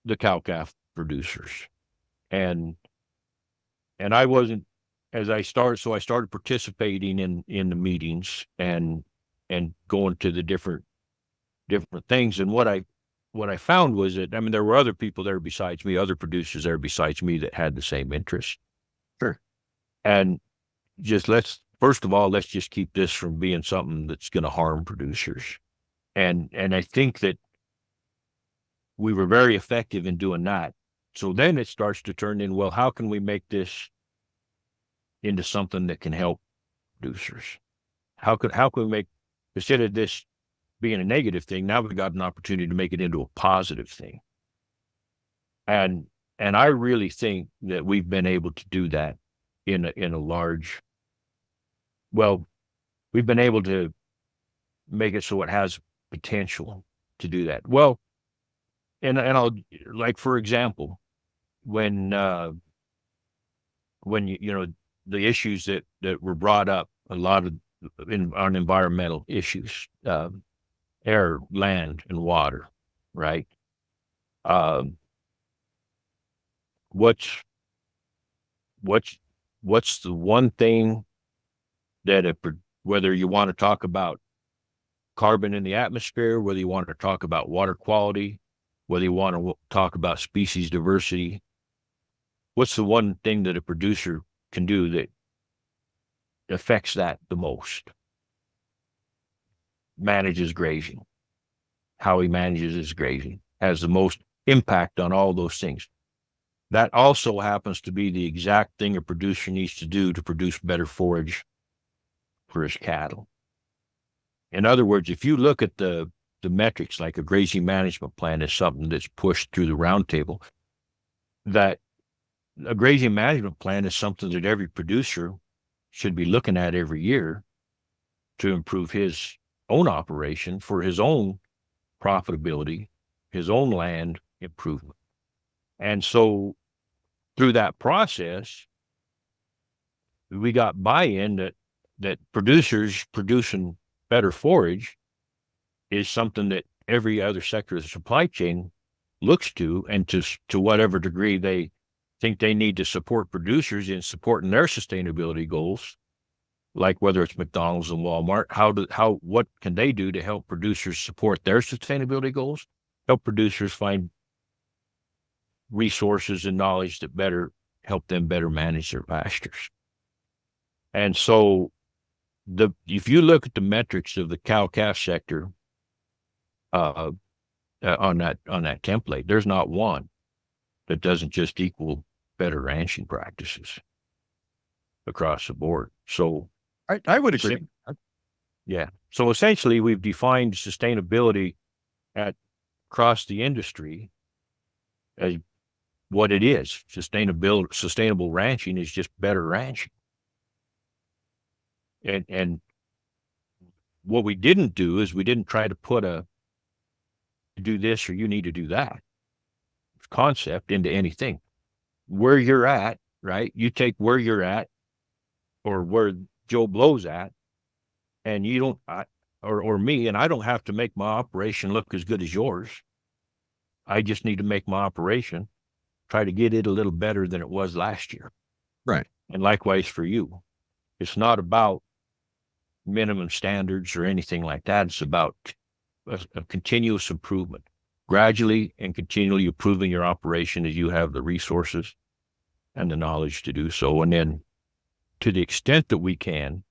the cow calf producers. And I wasn't so I started participating in the meetings and going to the different things. And what I found was that, I mean, there were other people there besides me, other producers there besides me that had the same interest. Sure. And just first of all, let's just keep this from being something that's going to harm producers. And I think that we were very effective in doing that. So then it starts to turn in, well, how can we make this into something that can help producers? How can we make, instead of this being a negative thing, now we've got an opportunity to make it into a positive thing. And I really think that we've been able to do that in a large, well, we've been able to make it so it has potential to do that. Well, and I'll, like, for example, when the issues that were brought up, a lot of on environmental issues, air, land, and water, right? Um, what's what's the one thing that whether you want to talk about carbon in the atmosphere, whether you want to talk about water quality, whether you want to talk about species diversity, what's the one thing that a producer can do that affects that the most? Manages grazing. How he manages his grazing has the most impact on all those things. That also happens to be the exact thing a producer needs to do to produce better forage for his cattle. In other words, if you look at the metrics, like a grazing management plan is something that's pushed through the Roundtable, that a grazing management plan is something that every producer should be looking at every year to improve his own operation for his own profitability, his own land improvement. And so through that process, we got buy-in that producers producing better forage is something that every other sector of the supply chain looks to, and to whatever degree they think they need to support producers in supporting their sustainability goals, like whether it's McDonald's and Walmart, what can they do to help producers support their sustainability goals, help producers find resources and knowledge that better help them better manage their pastures. And so if you look at the metrics of the cow-calf sector on that template, there's not one that doesn't just equal better ranching practices across the board. So I would agree. Yeah. So essentially, we've defined sustainability across the industry as what it is. Sustainable ranching is just better ranching. And what we didn't do is we didn't try to put do this or you need to do that concept into anything. Where you're at, right? You take where you're at or where Joe Blow's at, and you don't, or me, and I don't have to make my operation look as good as yours. I just need to make my operation, try to get it a little better than it was last year. Right. And likewise for you. It's not about minimum standards or anything like that. It's about a continuous improvement, gradually and continually improving your operation as you have the resources and the knowledge to do so. And then to the extent that we can,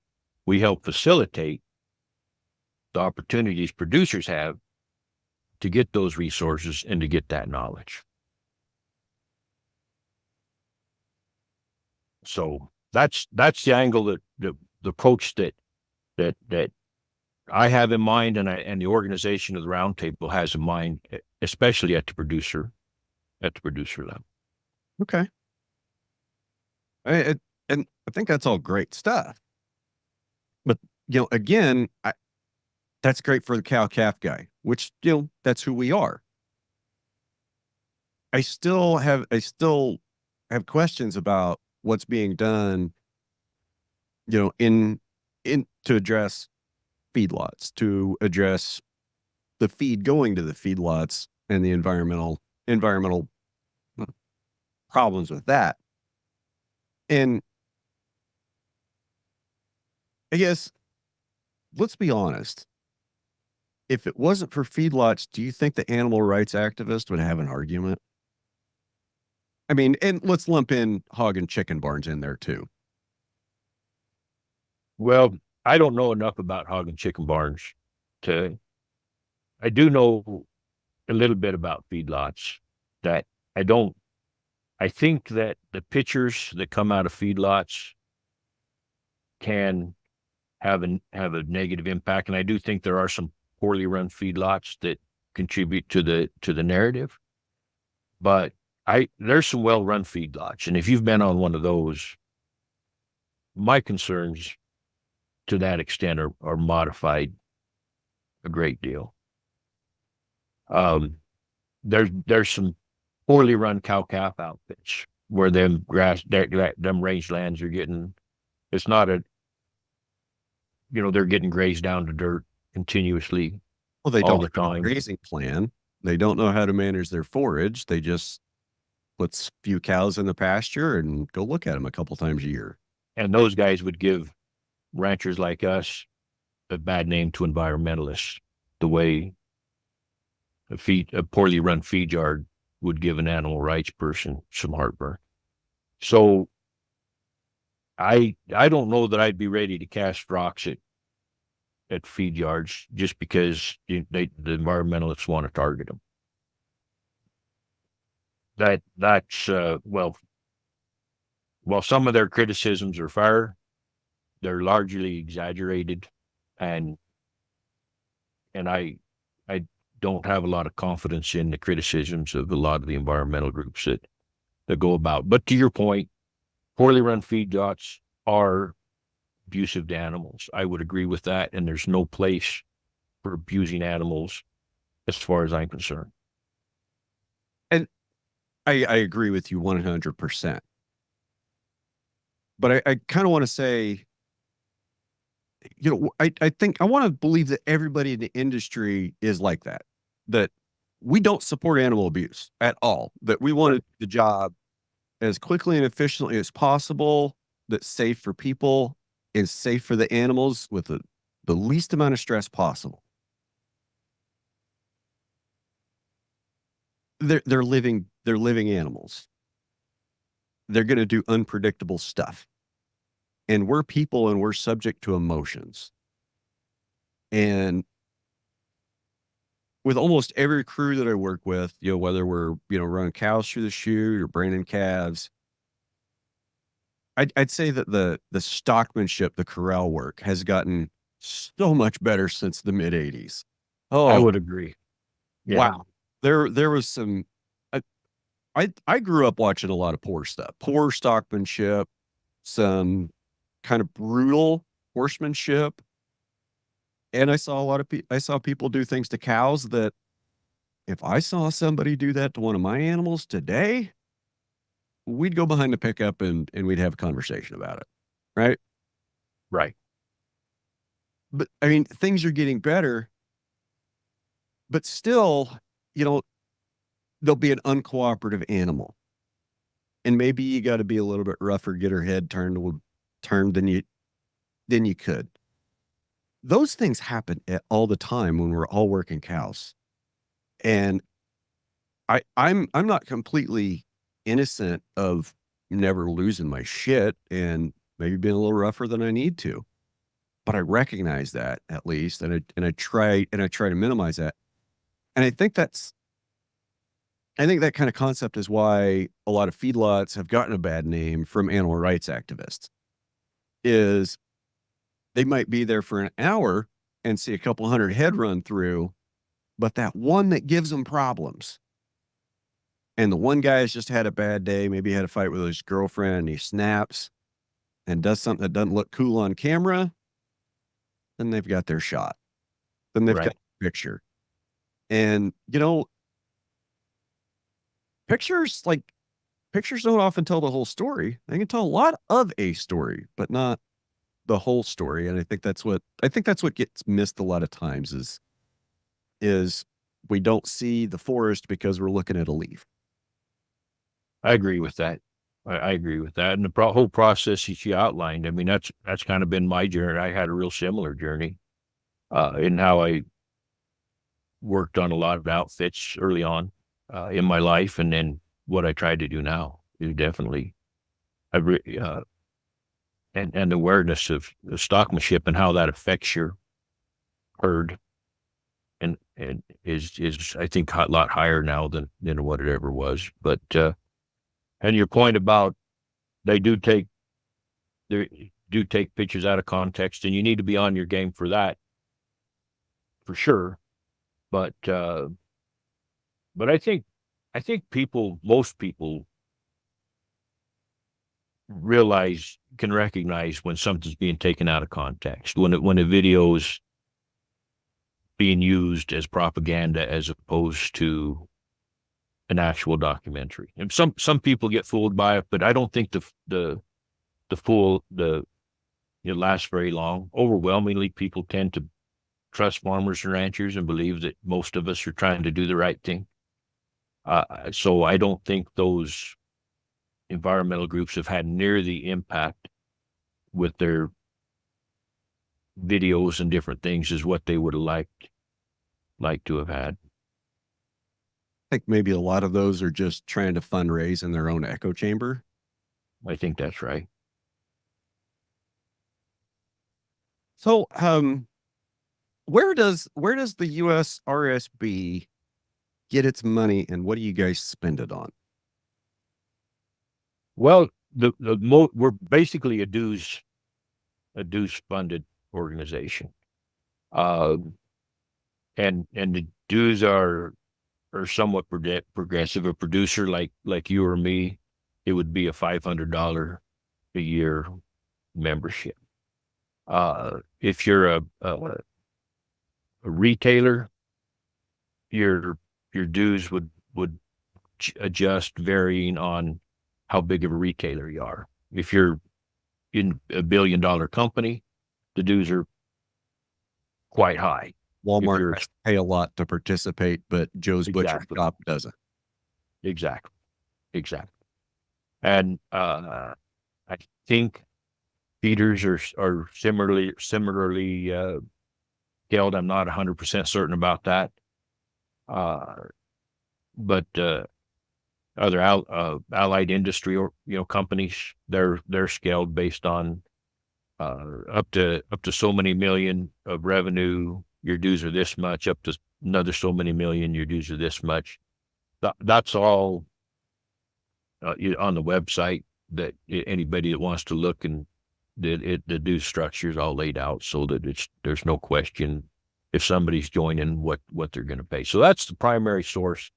we help facilitate the opportunities producers have to get those resources and to get that knowledge. So that's the angle that the approach that I have in mind, and the organization of the Roundtable has in mind, especially at the producer level. Okay. And I think that's all great stuff. But, again, that's great for the cow calf guy, which, that's who we are. I still have questions about what's being done, in to address feedlots, to address the feed going to the feedlots and the environmental problems with that. And I guess, let's be honest. If it wasn't for feedlots, do you think the animal rights activists would have an argument? I mean, and let's lump in hog and chicken barns in there too. Well, I don't know enough about hog and chicken barns to. I do know a little bit about feedlots. That I don't. I think that the pictures that come out of feedlots can have a negative impact, and I do think there are some poorly run feedlots that contribute to the narrative. But there's some well run feedlots, and if you've been on one of those, my concerns to that extent are modified a great deal. There's some poorly run cow calf outfits where them range lands are getting. It's not they're getting grazed down to dirt continuously. Well, they all don't the have a time. grazing plan. They don't know how to manage their forage. They just put a few cows in the pasture and go look at them a couple times a year. And those guys would give ranchers like us a bad name to environmentalists, the way a poorly run feed yard would give an animal rights person some heartburn. So I don't know that I'd be ready to cast rocks at feed yards just because the environmentalists want to target them. That's while some of their criticisms are fair, they're largely exaggerated, and I don't have a lot of confidence in the criticisms of a lot of the environmental groups that go about. But to your point, poorly run feedlots are abusive to animals. I would agree with that, and there's no place for abusing animals as far as I'm concerned. And I agree with you 100%. But I kind of want to say, I think I want to believe that everybody in the industry is like that, that we don't support animal abuse at all, that we want the job as quickly and efficiently as possible, that's safe for people and safe for the animals with the least amount of stress possible. They're living animals. They're going to do unpredictable stuff. And we're people and we're subject to emotions. And with almost every crew that I work with, whether we're, running cows through the chute or branding calves, I'd say that the stockmanship, the corral work has gotten so much better since the mid 80s. Oh, I would agree. Yeah. Wow. There was some, I grew up watching a lot of poor stuff, poor stockmanship, some kind of brutal horsemanship. And I saw people do things to cows that if I saw somebody do that to one of my animals today, we'd go behind the pickup and we'd have a conversation about it. Right. Right. But I mean, things are getting better, but still, there'll be an uncooperative animal. And maybe you got to be a little bit rougher, get her head turned than you could. Those things happen all the time when we're all working cows. And I'm not completely innocent of never losing my shit and maybe being a little rougher than I need to. But I recognize that at least, and I try to minimize that. And I think that's I think that kind of concept is why a lot of feedlots have gotten a bad name from animal rights activists. Is they might be there for an hour and see a couple hundred head run through, but that one that gives them problems, and the one guy has just had a bad day, maybe he had a fight with his girlfriend, and he snaps and does something that doesn't look cool on camera, then they've got their shot. Then they've got a picture. And, pictures don't often tell the whole story. They can tell a lot of a story, but not the whole story. And I think that's what gets missed a lot of times is we don't see the forest because we're looking at a leaf. I agree with that. I agree with that. And the whole process that you outlined, I mean, that's kind of been my journey. I had a real similar journey in how I worked on a lot of outfits early on in my life, and then what I tried to do now is definitely, and awareness of stockmanship and how that affects your herd, and is I think a lot higher now than what it ever was. But and your point about they do take pictures out of context, and you need to be on your game for that, for sure. But I think most people can recognize when something's being taken out of context, when a video is being used as propaganda as opposed to an actual documentary. And some people get fooled by it, but I don't think it lasts very long. Overwhelmingly, people tend to trust farmers and ranchers and believe that most of us are trying to do the right thing. So I don't think those environmental groups have had near the impact with their videos and different things as what they would have liked to have had. I think maybe a lot of those are just trying to fundraise in their own echo chamber. I think that's right. So, where does the USRSB get its money, and what do you guys spend it on? Well, we're basically a dues funded organization, and the dues are somewhat progressive. A producer like you or me, it would be a $500 a year membership. If you're a retailer, your dues would adjust varying on how big of a retailer you are. If you're in a $1 billion company, the dues are quite high. Walmart has to pay a lot to participate, but Joe's Butcher Shop doesn't. Exactly. And I think feeders are similarly scaled. I'm not 100% certain about that. But other allied industry or companies, they're scaled based on up to so many million of revenue, your dues are this much. Up to another so many million, your dues are this much. That's all on the website. That anybody that wants to look, and the dues structure is all laid out so that there's no question if somebody's joining what they're going to pay. So that's the primary sources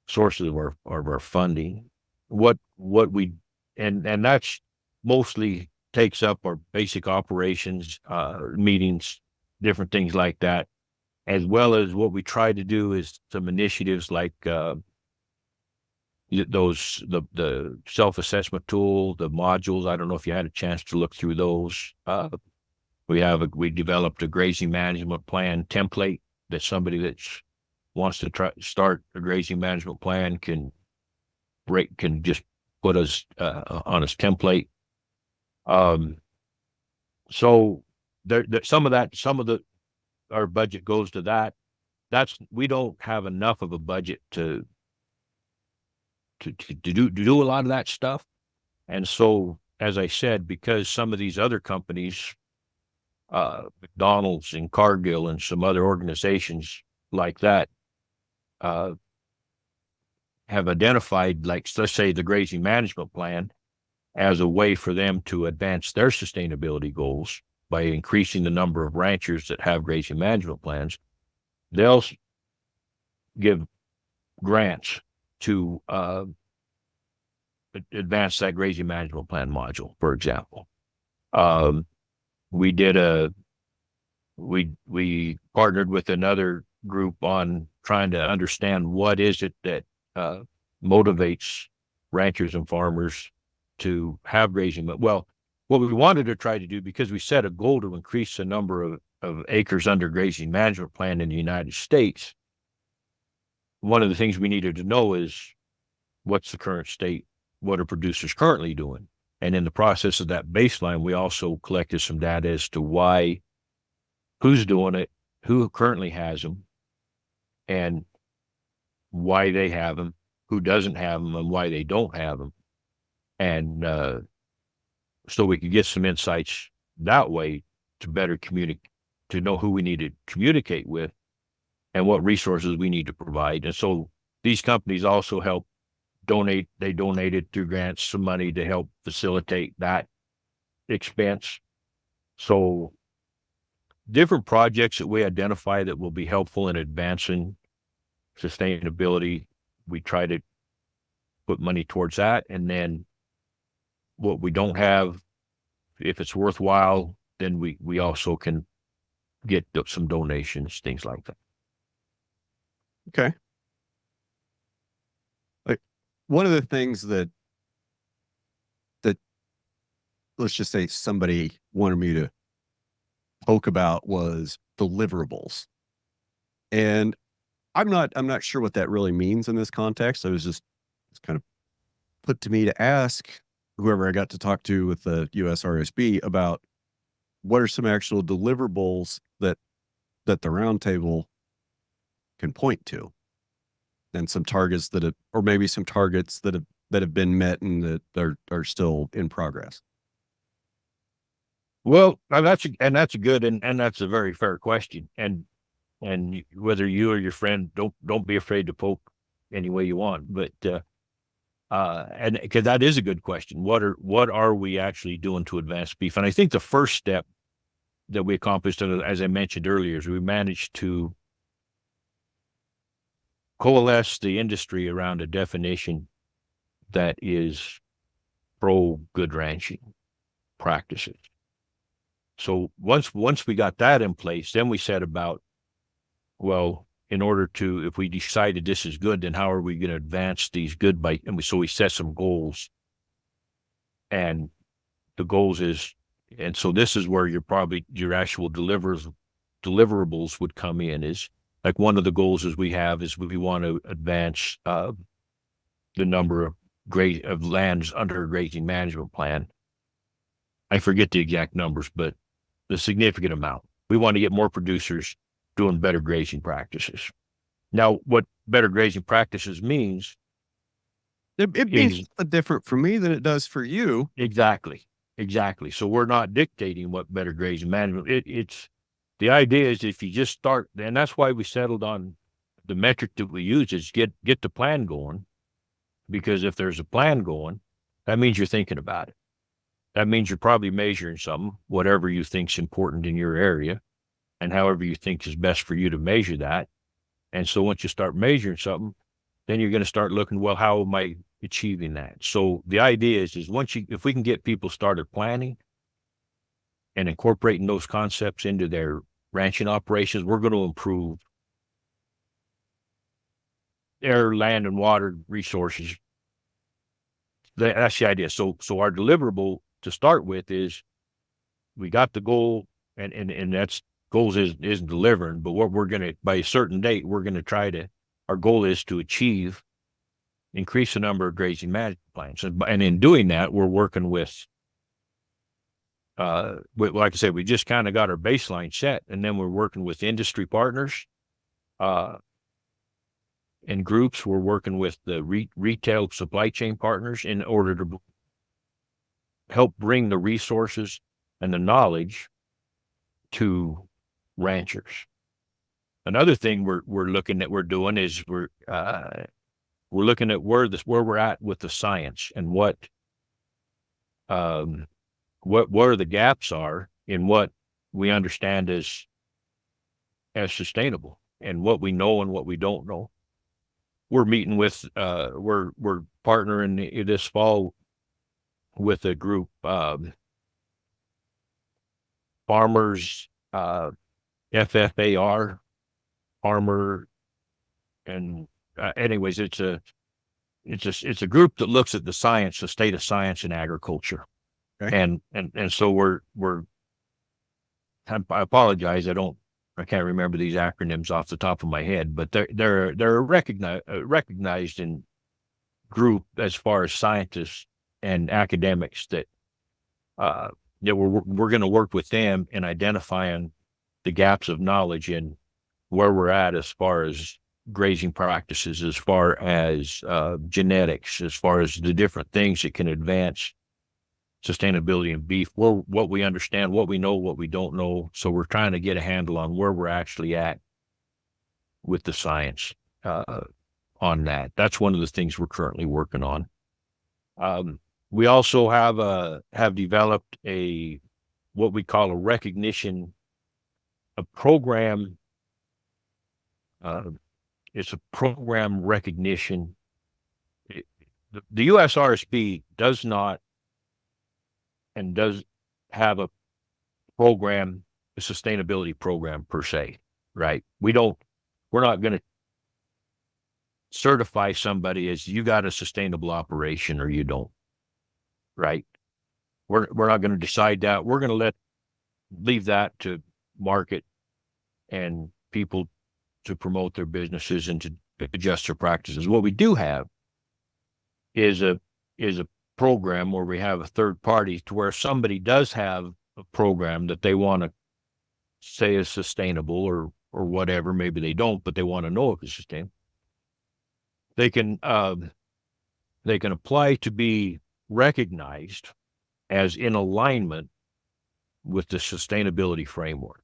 of our funding. What we and that's mostly takes up our basic operations, meetings, different things like that, as well as what we try to do is some initiatives like the self-assessment tool, the modules. I don't know if you had a chance to look through those. We developed a grazing management plan template that somebody that wants to start a grazing management plan can just put us on his template. So some of our budget goes to that. We don't have enough of a budget to do a lot of that stuff. And so, as I said, because some of these other companies, McDonald's and Cargill and some other organizations like that, have identified, like, let's say the grazing management plan as a way for them to advance their sustainability goals by increasing the number of ranchers that have grazing management plans. They'll give grants to advance that grazing management plan module, for example. We partnered with another group on trying to understand what is it that motivates ranchers and farmers to have grazing. Well, what we wanted to try to do, because we set a goal to increase the number of acres under grazing management plan in the United States, one of the things we needed to know is what's the current state, what are producers currently doing? And in the process of that baseline, we also collected some data as to why, who's doing it, who currently has them, and why they have them, who doesn't have them, and why they don't have them. And so we could get some insights that way to better communicate, to know who we need to communicate with and what resources we need to provide. And so these companies also help donate. They donated through grants some money to help facilitate that expense. So different projects that we identify that will be helpful in advancing sustainability, we try to put money towards that. And then what we don't have, if it's worthwhile, then we also can get some donations, things like that. Okay. Like, one of the things that let's just say somebody wanted me to poke about was deliverables. And I'm not sure what that really means in this context. It's kind of put to me to ask whoever I got to talk to with the USRSB about what are some actual deliverables that the Roundtable can point to, and some targets that have, or maybe some targets that have been met and that are still in progress. Well, that's a good and that's a very fair question. And whether you or your friend, don't be afraid to poke any way you want. But and because that is a good question. What are we actually doing to advance beef? And I think the first step that we accomplished, as I mentioned earlier, is we managed to coalesce the industry around a definition that is pro good ranching practices. So once we got that in place, then we said about, well, in order to, if we decided this is good, then how are we going to advance these good by, so we set some goals. And the goals is, and so this is where your actual deliverables would come in, is like one of the goals we want to advance the number of lands under a grazing management plan. I forget the exact numbers, but the significant amount. We want to get more producers doing better grazing practices. Now, what better grazing practices means, it means different for me than it does for you. Exactly. So we're not dictating what better grazing management. It's the idea is, if you just start, and that's why we settled on the metric that we use, is get the plan going. Because if there's a plan going, that means you're thinking about it. That means you're probably measuring something, whatever you think's important in your area, and however you think is best for you to measure that. And so once you start measuring something, then you're going to start looking, well, how am I achieving that? So the idea is if we can get people started planning and incorporating those concepts into their ranching operations, we're going to improve their land and water resources. That's the idea. So our deliverable to start with is, we got the goal, and that's goals isn't delivering, but what we're going to, by a certain date, we're going to our goal is to increase the number of grazing management plans. And in doing that, we're working with, like I said, we just kind of got our baseline set, and then we're working with industry partners, in groups. We're working with the retail supply chain partners in order to help bring the resources and the knowledge to ranchers. Another thing we're doing is we're looking at where we're at with the science and what where the gaps are in what we understand as sustainable and what we know and what we don't know. We're meeting with we're partnering this fall with a group, farmers, FFAR, farmer, and anyways, it's a group that looks at the science, the state of science in agriculture. Okay. And so I apologize, I can't remember these acronyms off the top of my head, but they're a recognized in group as far as scientists and academics that we're going to work with them in identifying the gaps of knowledge in where we're at as far as grazing practices, as far as genetics, as far as the different things that can advance sustainability in beef, what we understand, what we know, what we don't know. So we're trying to get a handle on where we're actually at with the science on that. That's one of the things we're currently working on. We also have developed what we call a program. It's a program recognition. The USRSB does not and does have a sustainability program per se, right? We're not going to certify somebody as you got a sustainable operation or you don't, right? We're not going to decide that. We're going to leave that to market and people to promote their businesses and to adjust their practices. What we do have is a program where we have a third party to where somebody does have a program that they want to say is sustainable or whatever. Maybe they don't, but they want to know if it's sustainable. They can apply to be recognized as in alignment with the sustainability framework.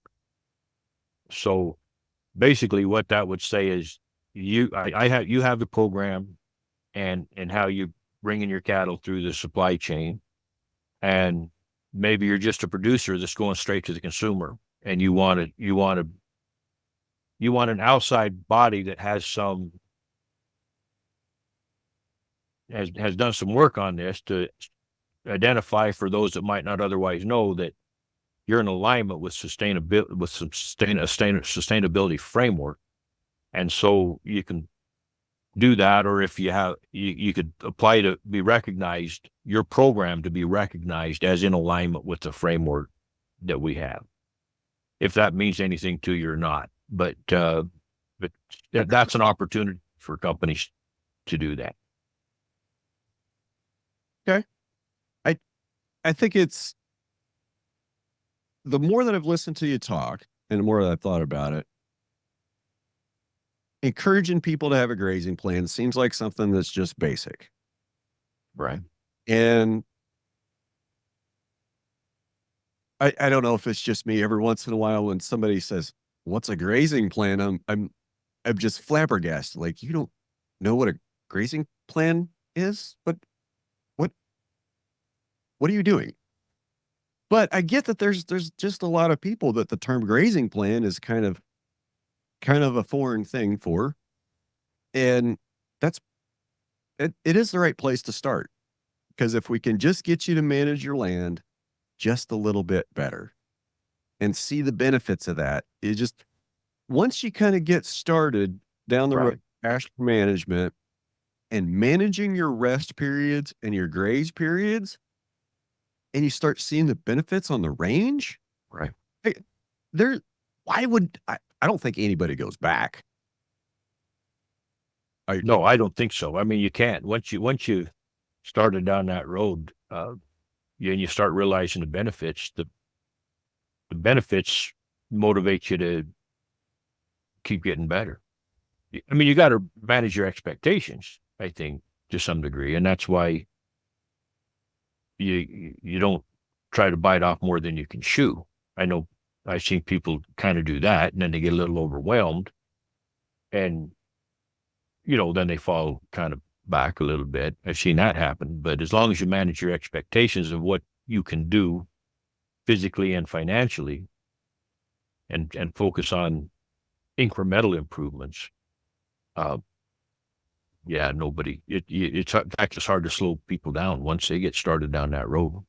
So basically what that would say is you have the program and how you bring in your cattle through the supply chain, and maybe you're just a producer that's going straight to the consumer, and you want an outside body that has done some work on this to identify for those that might not otherwise know that you're in alignment with sustainability framework. And so you can do that, or if you could apply to be recognized, your program to be recognized as in alignment with the framework that we have, if that means anything to you or not. But that's an opportunity for companies to do that. Okay. I think it's the more that I've listened to you talk and the more that I've thought about it, encouraging people to have a grazing plan seems like something that's just basic. Right. And I don't know if it's just me. Every once in a while when somebody says, "What's a grazing plan?" I'm just flabbergasted. Like, you don't know what a grazing plan is? What are you doing? But I get that there's just a lot of people that the term grazing plan is kind of a foreign thing for. And it is the right place to start, because if we can just get you to manage your land just a little bit better and see the benefits of that, it just, once you kind of get started down the road, pasture management and managing your rest periods and your graze periods, and you start seeing the benefits on the range, Right. Why would I don't think anybody goes back. No, I don't think so. I mean, you can't. Once you started down that road, and you start realizing the benefits, the benefits motivate you to keep getting better. I mean, you got to manage your expectations, I think, to some degree, and that's why you don't try to bite off more than you can chew. I know I've seen people kind of do that, and then they get a little overwhelmed, and then they fall kind of back a little bit. I've seen that happen. But as long as you manage your expectations of what you can do physically and financially, and focus on incremental improvements, nobody. It's in fact, it's hard to slow people down once they get started down that road.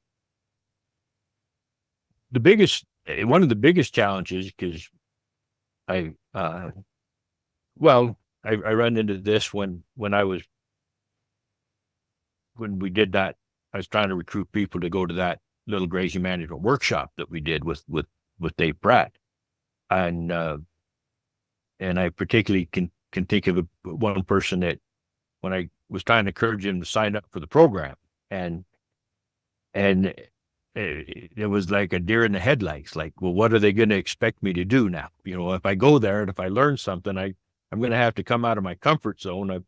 One of the biggest challenges, because I run into this when we did that. I was trying to recruit people to go to that little grazing management workshop that we did with Dave Pratt, and I particularly can think of one person that, when I was trying to encourage him to sign up for the program, and it was like a deer in the headlights. Like, well, what are they going to expect me to do now? If I go there and if I learn something, I'm going to have to come out of my comfort zone.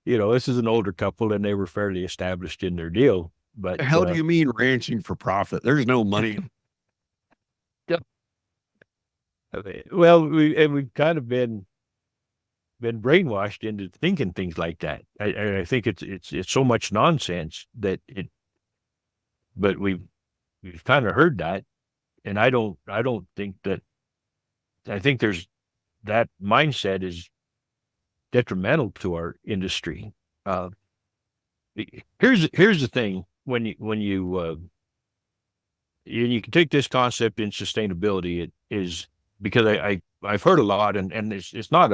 This is an older couple and they were fairly established in their deal. But How do you mean ranching for profit? There's no money. Well, we've kind of been brainwashed into thinking things like that. I think it's so much nonsense that but we've kind of heard that, and I don't think that. I think there's that mindset is detrimental to our industry. Here's the thing: when you can take this concept in sustainability, it is because I've heard a lot, and it's not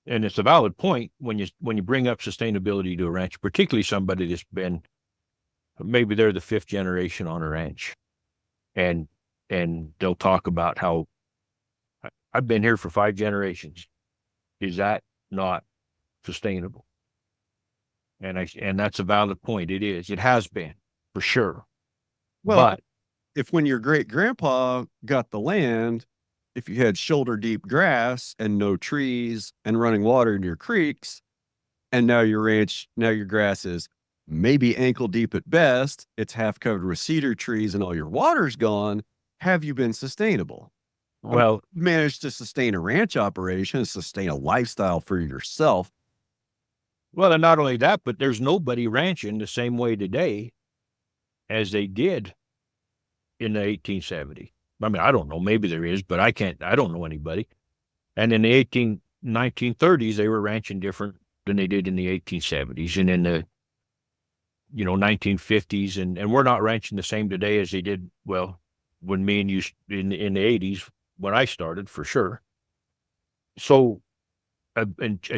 and it's a valid point when you bring up sustainability to a ranch, particularly somebody that's been, maybe they're the fifth generation on a ranch, and they'll talk about how I've been here for 5 generations. Is that not sustainable? And that's a valid point. It is. It has been, for sure. Well, but if when your great grandpa got the land, if you had shoulder deep grass and no trees and running water in your creeks, and now your grass is maybe ankle deep at best, it's half covered with cedar trees and all your water's gone, have you been sustainable? Well, managed to sustain a ranch operation, sustain a lifestyle for yourself. Well, and not only that, but there's nobody ranching the same way today as they did in the 1870s. I mean, I don't know, maybe there is, but I don't know anybody. And in the 1930s, they were ranching different than they did in the 1870s. And in the, 1950s, and we're not ranching the same today as they did, well, when me and you, in the 80s, when I started, for sure. So,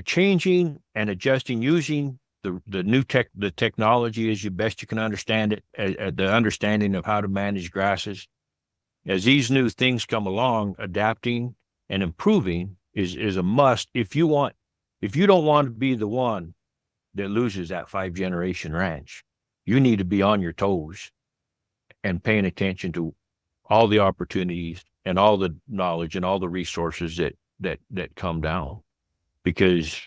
changing and adjusting, using the technology as best you can understand it, the understanding of how to manage grasses. As these new things come along, adapting and improving is a must if you don't want to be the one that loses that 5-generation ranch. You need to be on your toes and paying attention to all the opportunities and all the knowledge and all the resources that come down. Because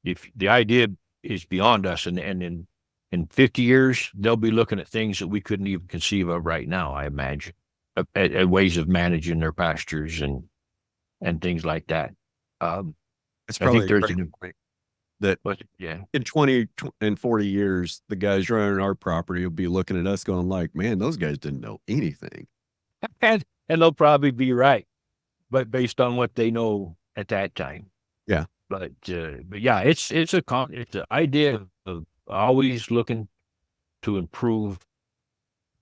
if the idea is beyond us, and in 50 years, they'll be looking at things that we couldn't even conceive of right now, I imagine, at ways of managing their pastures and things like that. It's probably I think there's a new point that in 20 and 40 years, the guys running our property will be looking at us going like, man, those guys didn't know anything. And they'll probably be right, but based on what they know at that time. Yeah. But yeah, it's the idea of always looking to improve,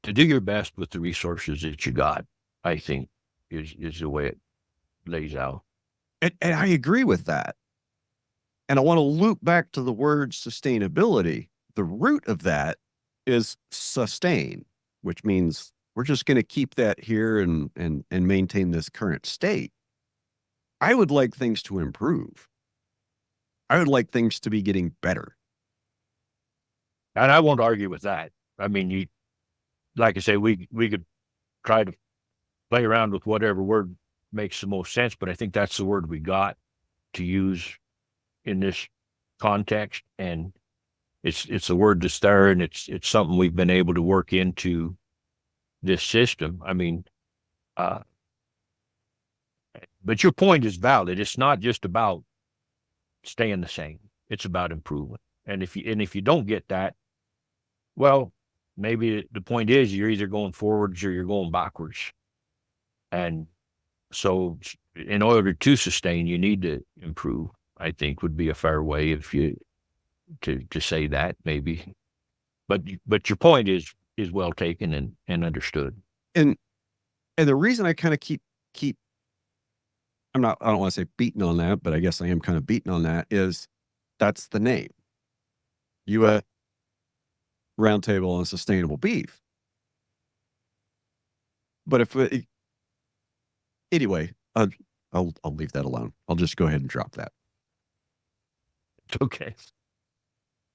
to do your best with the resources that you got, I think is the way it lays out. And I agree with that. And I want to loop back to the word sustainability. The root of that is sustain, which means we're just going to keep that here and maintain this current state. I would like things to improve. I would like things to be getting better. And I won't argue with that. I mean, like I say, we could try to play around with whatever word makes the most sense, but I think that's the word we got to use in this context. And it's a word that's there, and it's something we've been able to work into this system. I mean, but your point is valid. It's not just about staying the same. it's about improvement. And if you don't get that, well, maybe the point is you're either going forwards or you're going backwards. And so in order to sustain, you need to improve, I think would be a fair way if you to say that maybe. But your point is well taken and understood. And the reason I kind of keep I don't want to say beating on that, but I guess I am kind of beating on that is that's the name. U.S. Roundtable on Sustainable Beef. But anyway, I'll leave that alone. I'll just go ahead and drop that. Okay.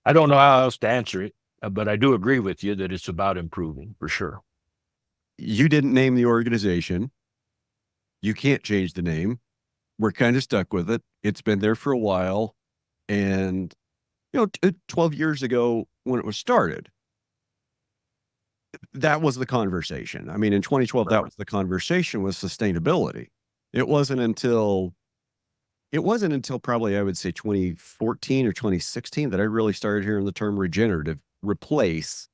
I don't know how else to answer it, but I do agree with you that it's about improving for sure. You didn't name the organization. You can't change the name. We're kind of stuck with it. It's been there for a while. And, 12 years ago when it was started, that was the conversation. I mean, in 2012, that was the conversation was sustainability. It wasn't until probably, I would say 2014 or 2016 that I really started hearing the term regenerative replace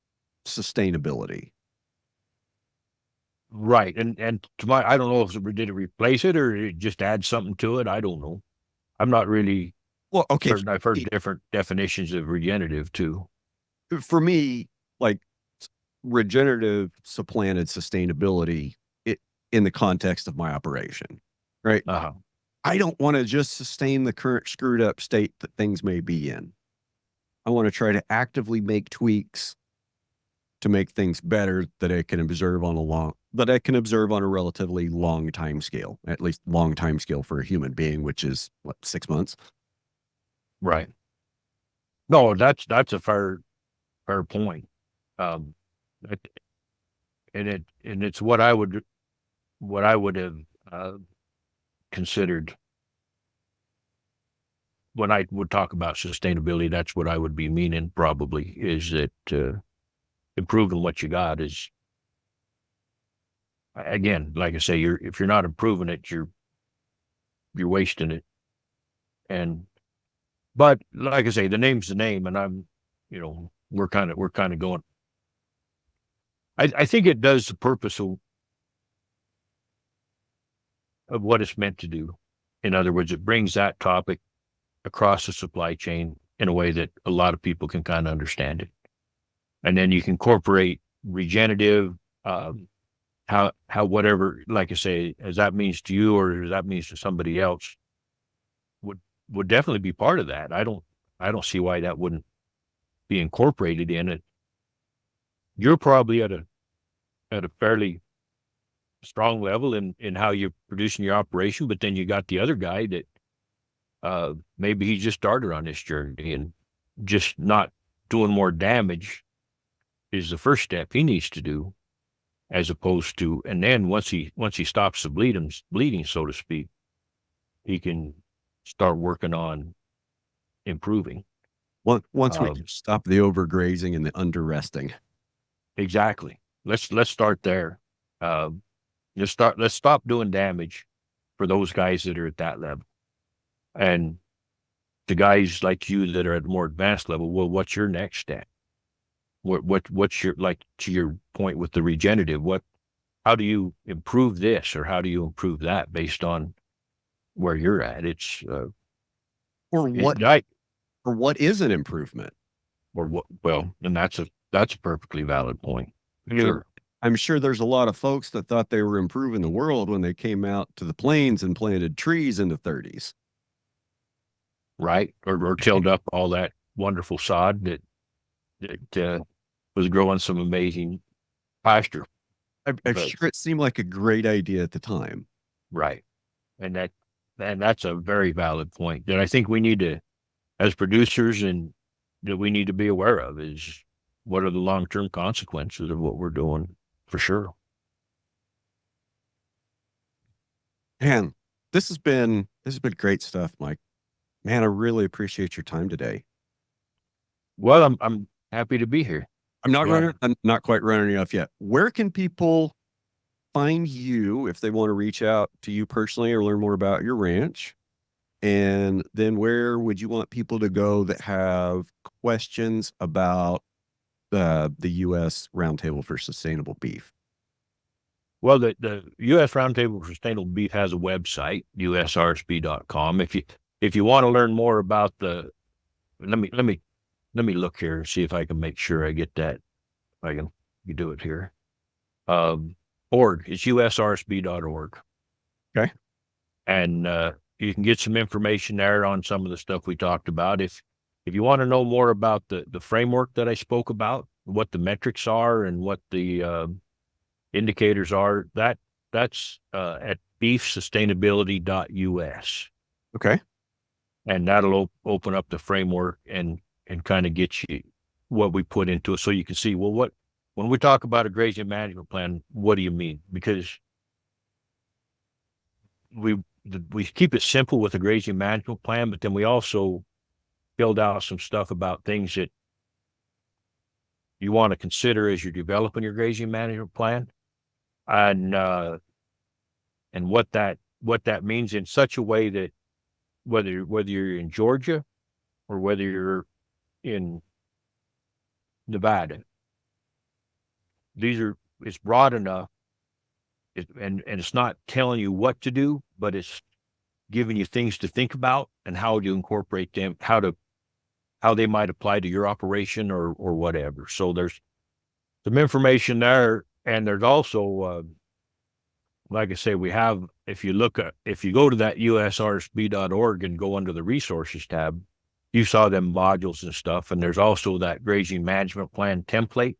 sustainability. Right. And to my, I don't know if did it replace it or it just add something to it. I don't know. I'm not really certain. I've heard different definitions of regenerative too. For me, like regenerative supplanted sustainability in the context of my operation, right? Uh-huh. I don't want to just sustain the current screwed up state that things may be in. I want to try to actively make tweaks to make things better that I can observe on a relatively long time scale, at least long time scale for a human being, which is 6 months. Right. No, that's a fair point. And it's what I would have considered when I would talk about sustainability. That's what I would be meaning probably is that improving what you got is, again, like I say, if you're not improving it, you're wasting it. But like I say, the name's the name, and I'm, we're kind of going. I think it does the purpose of what it's meant to do. In other words, it brings that topic across the supply chain in a way that a lot of people can kind of understand it. And then you can incorporate regenerative, how whatever, like I say, as that means to you or as that means to somebody else, would definitely be part of that. I don't see why that wouldn't be incorporated in it. You're probably at a fairly strong level in how you're producing your operation, but then you got the other guy that maybe he just started on this journey and just not doing more damage is the first step he needs to do, as opposed to, and then once he stops the bleeding, so to speak, he can start working on improving. Once we stop the overgrazing and the underresting. Exactly. Let's start there. Let's stop doing damage for those guys that are at that level. And the guys like you that are at a more advanced level, well, what's your next step? What's your, like, to your point with the regenerative, how do you improve this or how do you improve that based on where you're at? It's or what is an improvement? Or what? Well, and that's a perfectly valid point. Sure. I'm sure there's a lot of folks that thought they were improving the world when they came out to the plains and planted trees in the 30s. Right. Or tilled up all that wonderful sod that was growing some amazing pasture. I'm sure it seemed like a great idea at the time. Right. And that's a very valid point that I think we need to, as producers, and that we need to be aware of is what are the long-term consequences of what we're doing, for sure. Man, this has been great stuff, Mike. Man, I really appreciate your time today. Well, I'm happy to be here. I'm not quite running off yet. Where can people find you if they want to reach out to you personally or learn more about your ranch? And then where would you want people to go that have questions about the U.S. Roundtable for Sustainable Beef? Well, the U.S. Roundtable for Sustainable Beef has a website, USRSB.com. If you want to learn more about let me look here and see if I can make sure I get that. I can you do it here. Org. It's USRSB.org. Okay. And you can get some information there on some of the stuff we talked about. If you want to know more about the framework that I spoke about, what the metrics are and what the indicators are, that's at beefsustainability.us. Okay. And that'll open up the framework and kind of get you what we put into it, so you can see, well, when we talk about a grazing management plan, what do you mean? Because we keep it simple with a grazing management plan, but then we also build out some stuff about things that you want to consider as you're developing your grazing management plan, and what that means in such a way that whether you're in Georgia or whether you're in Nevada, it's broad enough, and it's not telling you what to do, but it's giving you things to think about and how to incorporate them, how they might apply to your operation or whatever. So there's some information there, and there's also, like I say, we have, if you go to that usrsb.org and go under the resources tab, you saw them modules and stuff, and there's also that grazing management plan template.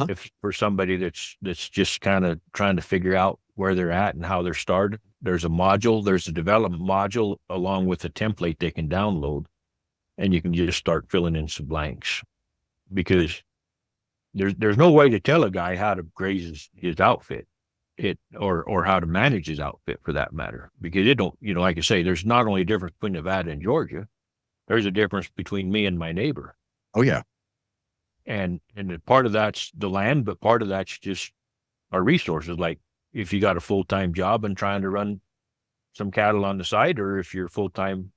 If for somebody that's just kind of trying to figure out where they're at and how they're started, there's a development module along with a template they can download, and you can just start filling in some blanks, because there's no way to tell a guy how to graze his outfit, or how to manage his outfit for that matter, because it don't, like I say, there's not only a difference between Nevada and Georgia, there's a difference between me and my neighbor. Oh yeah. And part of that's the land, but part of that's just our resources. Like if you got a full-time job and trying to run some cattle on the side, or if you're a full-time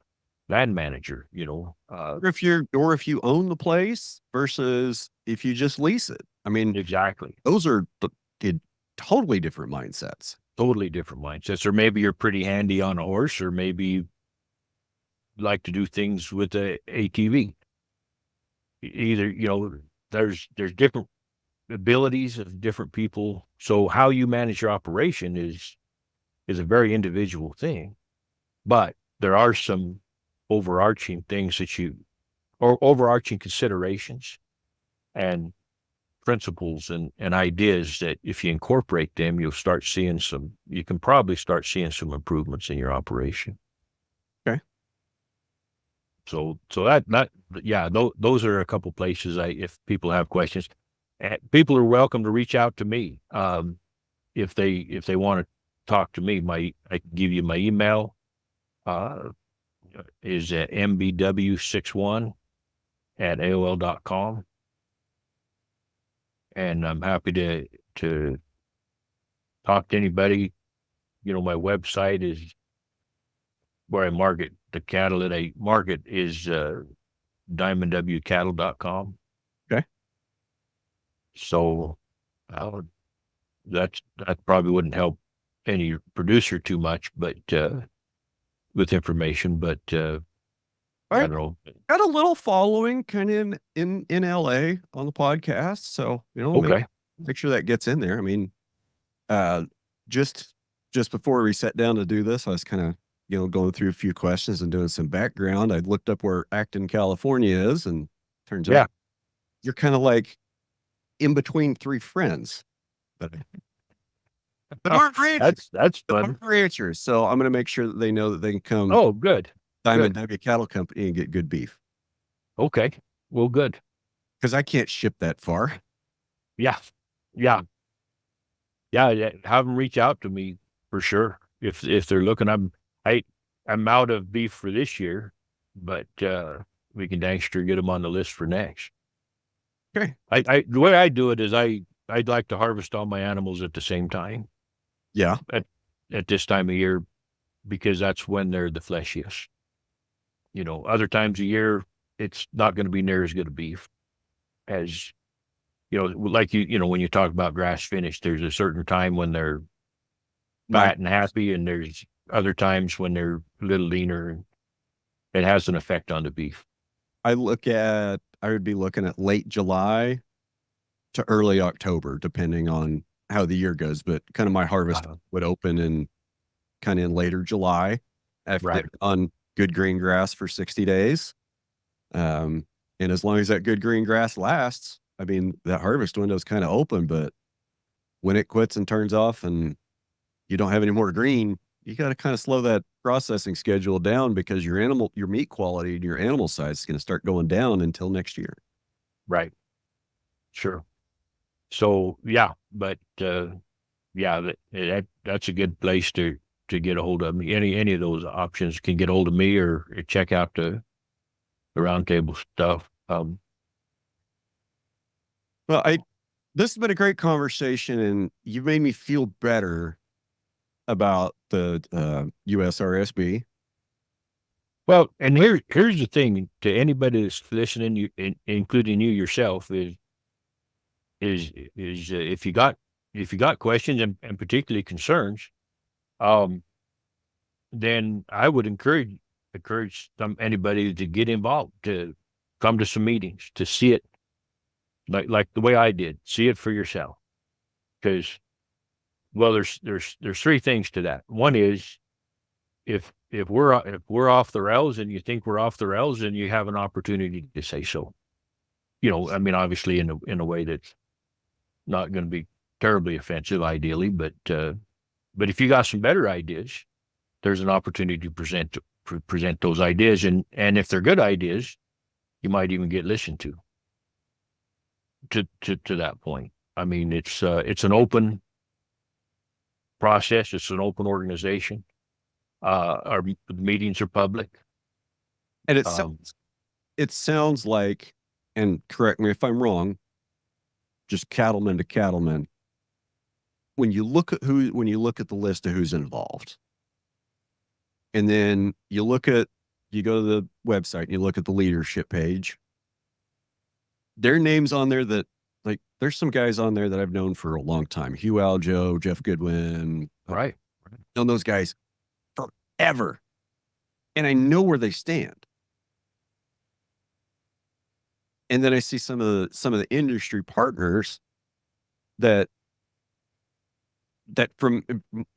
land manager, or if you own the place versus if you just lease it. I mean, exactly. Those are totally different mindsets. Totally different mindsets. Or maybe you're pretty handy on a horse, or maybe you like to do things with a ATV. Either, there's different abilities of different people. So how you manage your operation is a very individual thing, but there are some overarching things or overarching considerations and principles and ideas that if you incorporate them, you can probably start seeing some improvements in your operation. Okay. So those are a couple places if people have questions. People are welcome to reach out to me. If they want to talk to me, I can give you my email, is at mbw61@aol.com. And I'm happy to talk to anybody. My website is where I market the cattle that I market is diamondwcattle.com. Okay. So that probably wouldn't help any producer too much, but with information, but I don't know. Got a little following kind of in LA on the podcast, so Okay. make sure that gets in there. I mean, just before we sat down to do this, I was kind of going through a few questions and doing some background. I looked up where Acton, California is, and turns out you're kind of like in between three friends. But aren't ranchers. That's fun. Ranchers. So I'm going to make sure that they know that they can come. Oh, good. Diamond W Cattle Company and get good beef. Okay. Well, good. Because I can't ship that far. Yeah. Have them reach out to me for sure. If they're looking, I'm out of beef for this year, but we can dang sure get them on the list for next. Okay. The way I do it is I'd like to harvest all my animals at the same time. Yeah. At this time of year, because that's when they're the fleshiest. Other times a year, it's not going to be near as good a beef as, like when you talk about grass finish, there's a certain time when they're I fat and happy, and there's other times when they're a little leaner, and it has an effect on the beef. I would be looking at late July to early October, depending on how the year goes. But kind of my harvest would open in later July after Right. on good green grass for 60 days. And as long as that good green grass lasts, I mean, that harvest window is kind of open, but when it quits and turns off and you don't have any more green, you got to kind of slow that processing schedule down because your meat quality and your animal size is going to start going down until next year. Right. Sure. So yeah, but yeah, that's a good place to get a hold of me. Any of those options can get a hold of me or check out the Roundtable stuff. Well, this has been a great conversation, and you've made me feel better about the USRSB. Well, and here's the thing to anybody that's listening, including you yourself, is if you got questions and particularly concerns, um, then I would encourage anybody to get involved, to come to some meetings, to see it like the way I did, see it for yourself. Because well, there's three things to that. One is if we're off the rails and you think we're off the rails, then you have an opportunity to say so. I mean, obviously in a way that's not going to be terribly offensive, ideally, but if you got some better ideas, there's an opportunity to present those ideas, and if they're good ideas, you might even get listened to that point. I mean, it's an open process. It's an open organization. Our meetings are public. And it sounds like, and correct me if I'm wrong, just cattleman to cattleman. When you look at the list of who's involved, and then you go to the website and you look at the leadership page, their names on there that, like, there's some guys on there that I've known for a long time. Hugh Aljo, Jeff Goodwin. Right. Known those guys forever. And I know where they stand. And then I see some of the industry partners that from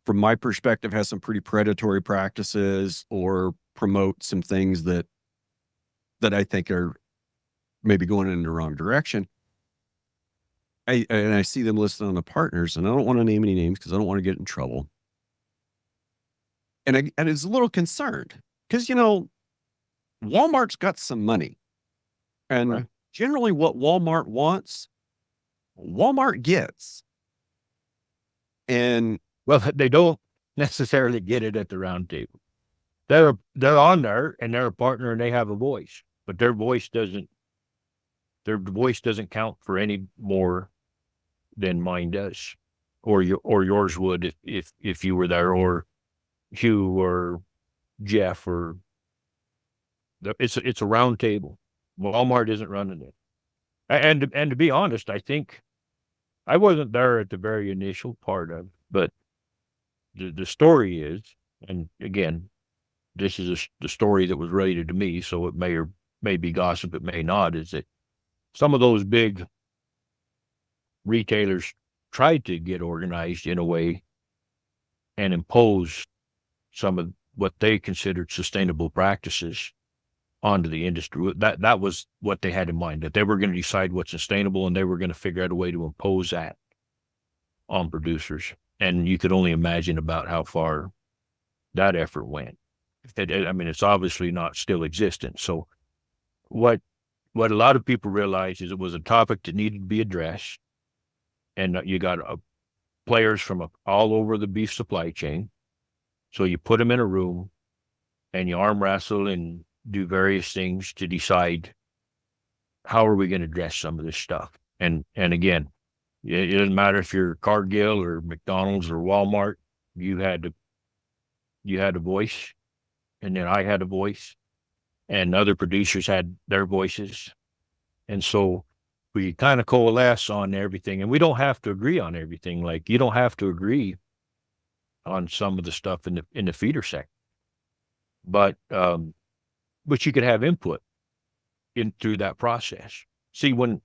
my perspective has some pretty predatory practices or promote some things that I think are maybe going in the wrong direction. I see them listed on the partners, and I don't want to name any names because I don't want to get in trouble. And I was a little concerned because, Walmart's got some money, and generally what Walmart wants, Walmart gets. And well, they don't necessarily get it at the Roundtable. They're on there and they're a partner and they have a voice, but their voice doesn't count for any more than mine does, or yours would if you were there, or Hugh or Jeff, or it's a Roundtable. Walmart isn't running it, and to be honest, I think I wasn't there at the very initial part of, but the story is, and again, this is the story that was related to me, so it may be gossip, it may not, is that some of those big retailers tried to get organized in a way and impose some of what they considered sustainable practices onto the industry. That was what they had in mind, that they were going to decide what's sustainable and they were going to figure out a way to impose that on producers. And you could only imagine about how far that effort went. I mean, it's obviously not still existent. So what a lot of people realized is it was a topic that needed to be addressed. And you got players from all over the beef supply chain. So you put them in a room and you arm wrestle and do various things to decide how are we going to address some of this stuff. And again, it doesn't matter if you're Cargill or McDonald's or Walmart, you had a voice, and then I had a voice, and other producers had their voices. And so we kind of coalesce on everything, and we don't have to agree on everything. Like, you don't have to agree on some of the stuff in the feeder sector, but you could have input in through that process. See, when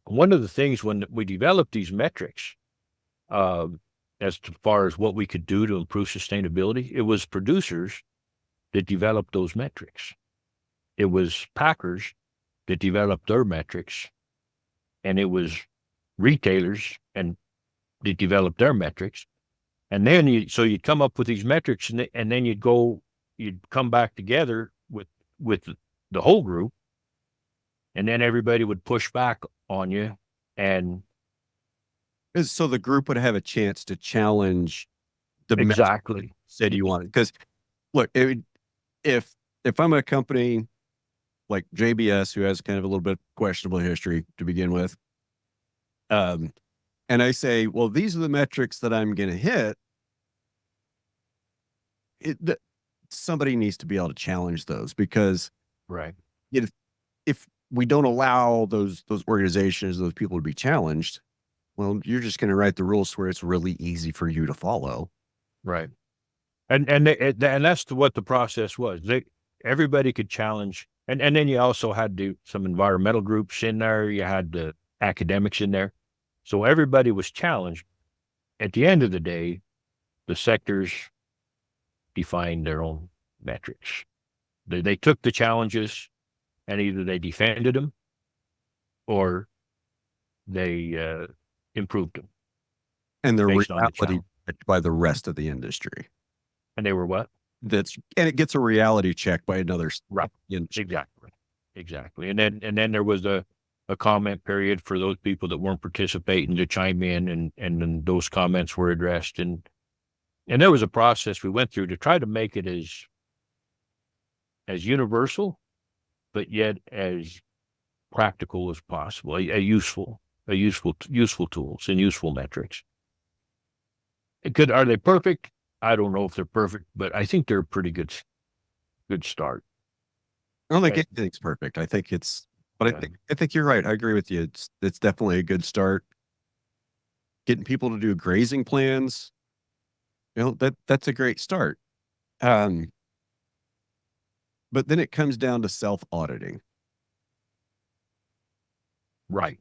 one of the things when we developed these metrics, uh, as far as what we could do to improve sustainability, it was producers that developed those metrics. It was packers that developed their metrics, and it was retailers and that developed their metrics. And then you'd come up with these metrics, and then you'd come back together with the whole group, and then everybody would push back on you. And So the group would have a chance to challenge the metric exactly, you said you wanted. Because look, if I'm a company like JBS, who has kind of a little bit questionable history to begin with, and I say, well, these are the metrics that I'm going to hit, somebody needs to be able to challenge those, because right, if we don't allow those organizations, those people to be challenged, well, you're just going to write the rules where it's really easy for you to follow. right. And that's what the process was. Everybody could challenge, and then you also had some environmental groups in there. You had the academics in there, so everybody was challenged. At the end of the day, the sectors defined their own metrics. They took the challenges, and either they defended them or they improved them. And the based on the reality challenge. by the rest of the industry. And they were what? And it gets a reality check by another right. Industry. Exactly. And then there was a comment period for those people that weren't participating to chime in, and then those comments were addressed, and there was a process we went through to try to make it as universal, but yet as practical as possible, a useful tools and useful metrics. Are they perfect? I don't know if they're perfect, but I think they're a pretty good start. I don't think anything's perfect. I think but I think you're right. I agree with you. It's definitely a good start. Getting people to do grazing plans, that's a great start. But then it comes down to self-auditing. Right.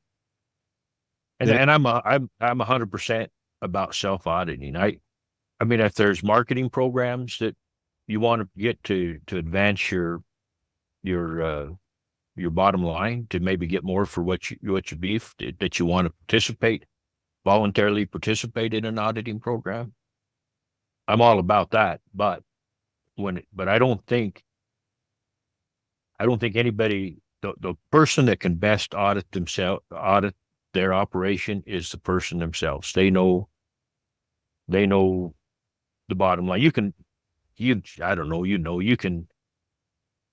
And I'm 100% about self-auditing. I mean, if there's marketing programs that you want to get to advance your bottom line, to maybe get more for what you beef, that you want to voluntarily participate in an auditing program, I'm all about that. But I don't think anybody, the person that can best audit their operation is the person themselves. They know the bottom line. I don't know, you can,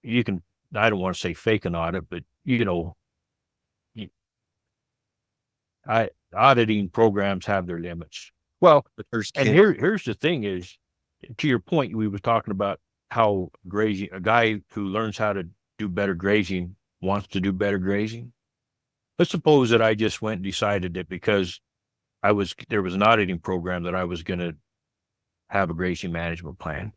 I don't want to say fake an audit, but auditing programs have their limits. Well, and here's the thing is, to your point, we were talking about how grazing, a guy who learns how to do better grazing wants to do better grazing. Let's suppose that I just went and decided that because there was an auditing program that I was going to have a grazing management plan,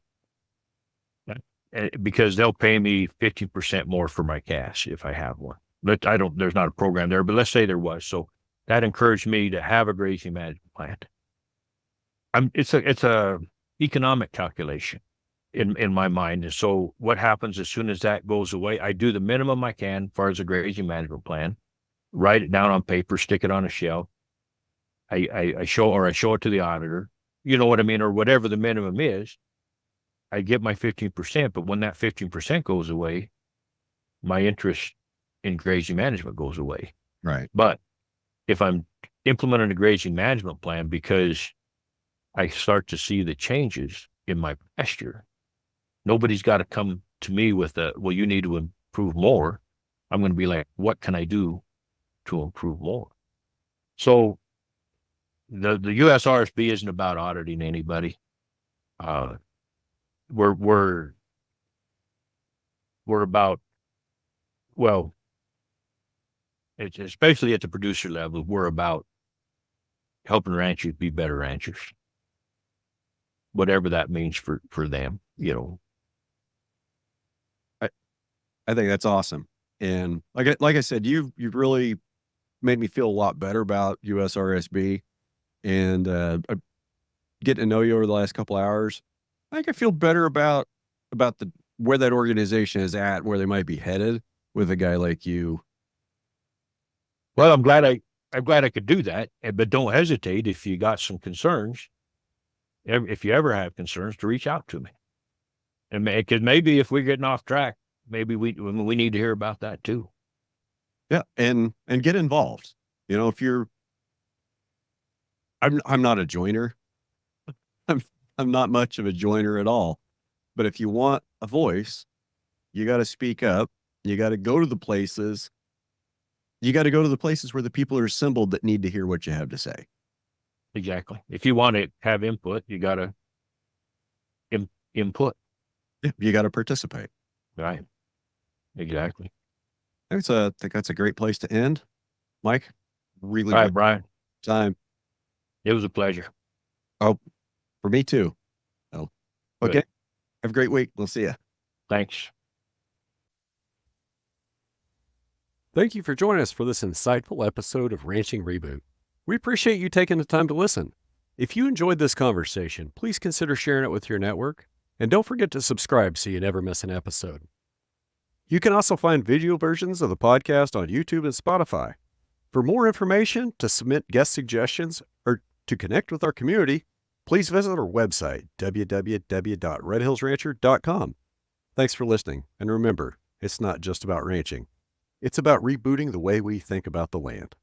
because they'll pay me 15% more for my cash if I have one. But there's not a program there, but let's say there was. So that encouraged me to have a grazing management plan. It's a economic calculation in my mind. And so what happens as soon as that goes away, I do the minimum I can as far as a grazing management plan, write it down on paper, stick it on a shelf. I show it to the auditor, you know what I mean, or whatever the minimum is. I get my 15%, but when that 15% goes away, my interest in grazing management goes away. Right. But if I'm implementing a grazing management plan because I start to see the changes in my pasture, nobody's got to come to me with well, you need to improve more. I'm going to be like, what can I do to improve more? So the USRSB isn't about auditing anybody. We're we're about, well, it's especially at the producer level, we're about helping ranchers be better ranchers, whatever that means for them, you know. I think that's awesome. And like I said, you've really made me feel a lot better about USRSB, and getting to know you over the last couple hours. I think I feel better about the where that organization is at, where they might be headed with a guy like you. Well, I'm glad I could do that, but don't hesitate if you got some concerns. If you ever have concerns, to reach out to me, and because maybe if we're getting off track, maybe we need to hear about that too. Yeah, and get involved. You know, if you're, I'm not a joiner. I'm I'm not much of a joiner at all. But if you want a voice, you got to speak up. You got to go to the places. You got to go to the places where the people are assembled that need to hear what you have to say. Exactly. If you want to have input, you got to input. Yeah, you got to participate. Right. Exactly. I think that's a great place to end. Mike, really All right, good Brian. time. It was a pleasure. Oh, for me too. Oh, okay. Good. Have a great week. We'll see you. Thanks. Thank you for joining us for this insightful episode of Ranching Reboot. We appreciate you taking the time to listen. If you enjoyed this conversation, please consider sharing it with your network, and don't forget to subscribe so you never miss an episode. You can also find video versions of the podcast on YouTube and Spotify. For more information, to submit guest suggestions, or to connect with our community, please visit our website, www.redhillsrancher.com. Thanks for listening, and remember, it's not just about ranching. It's about rebooting the way we think about the land.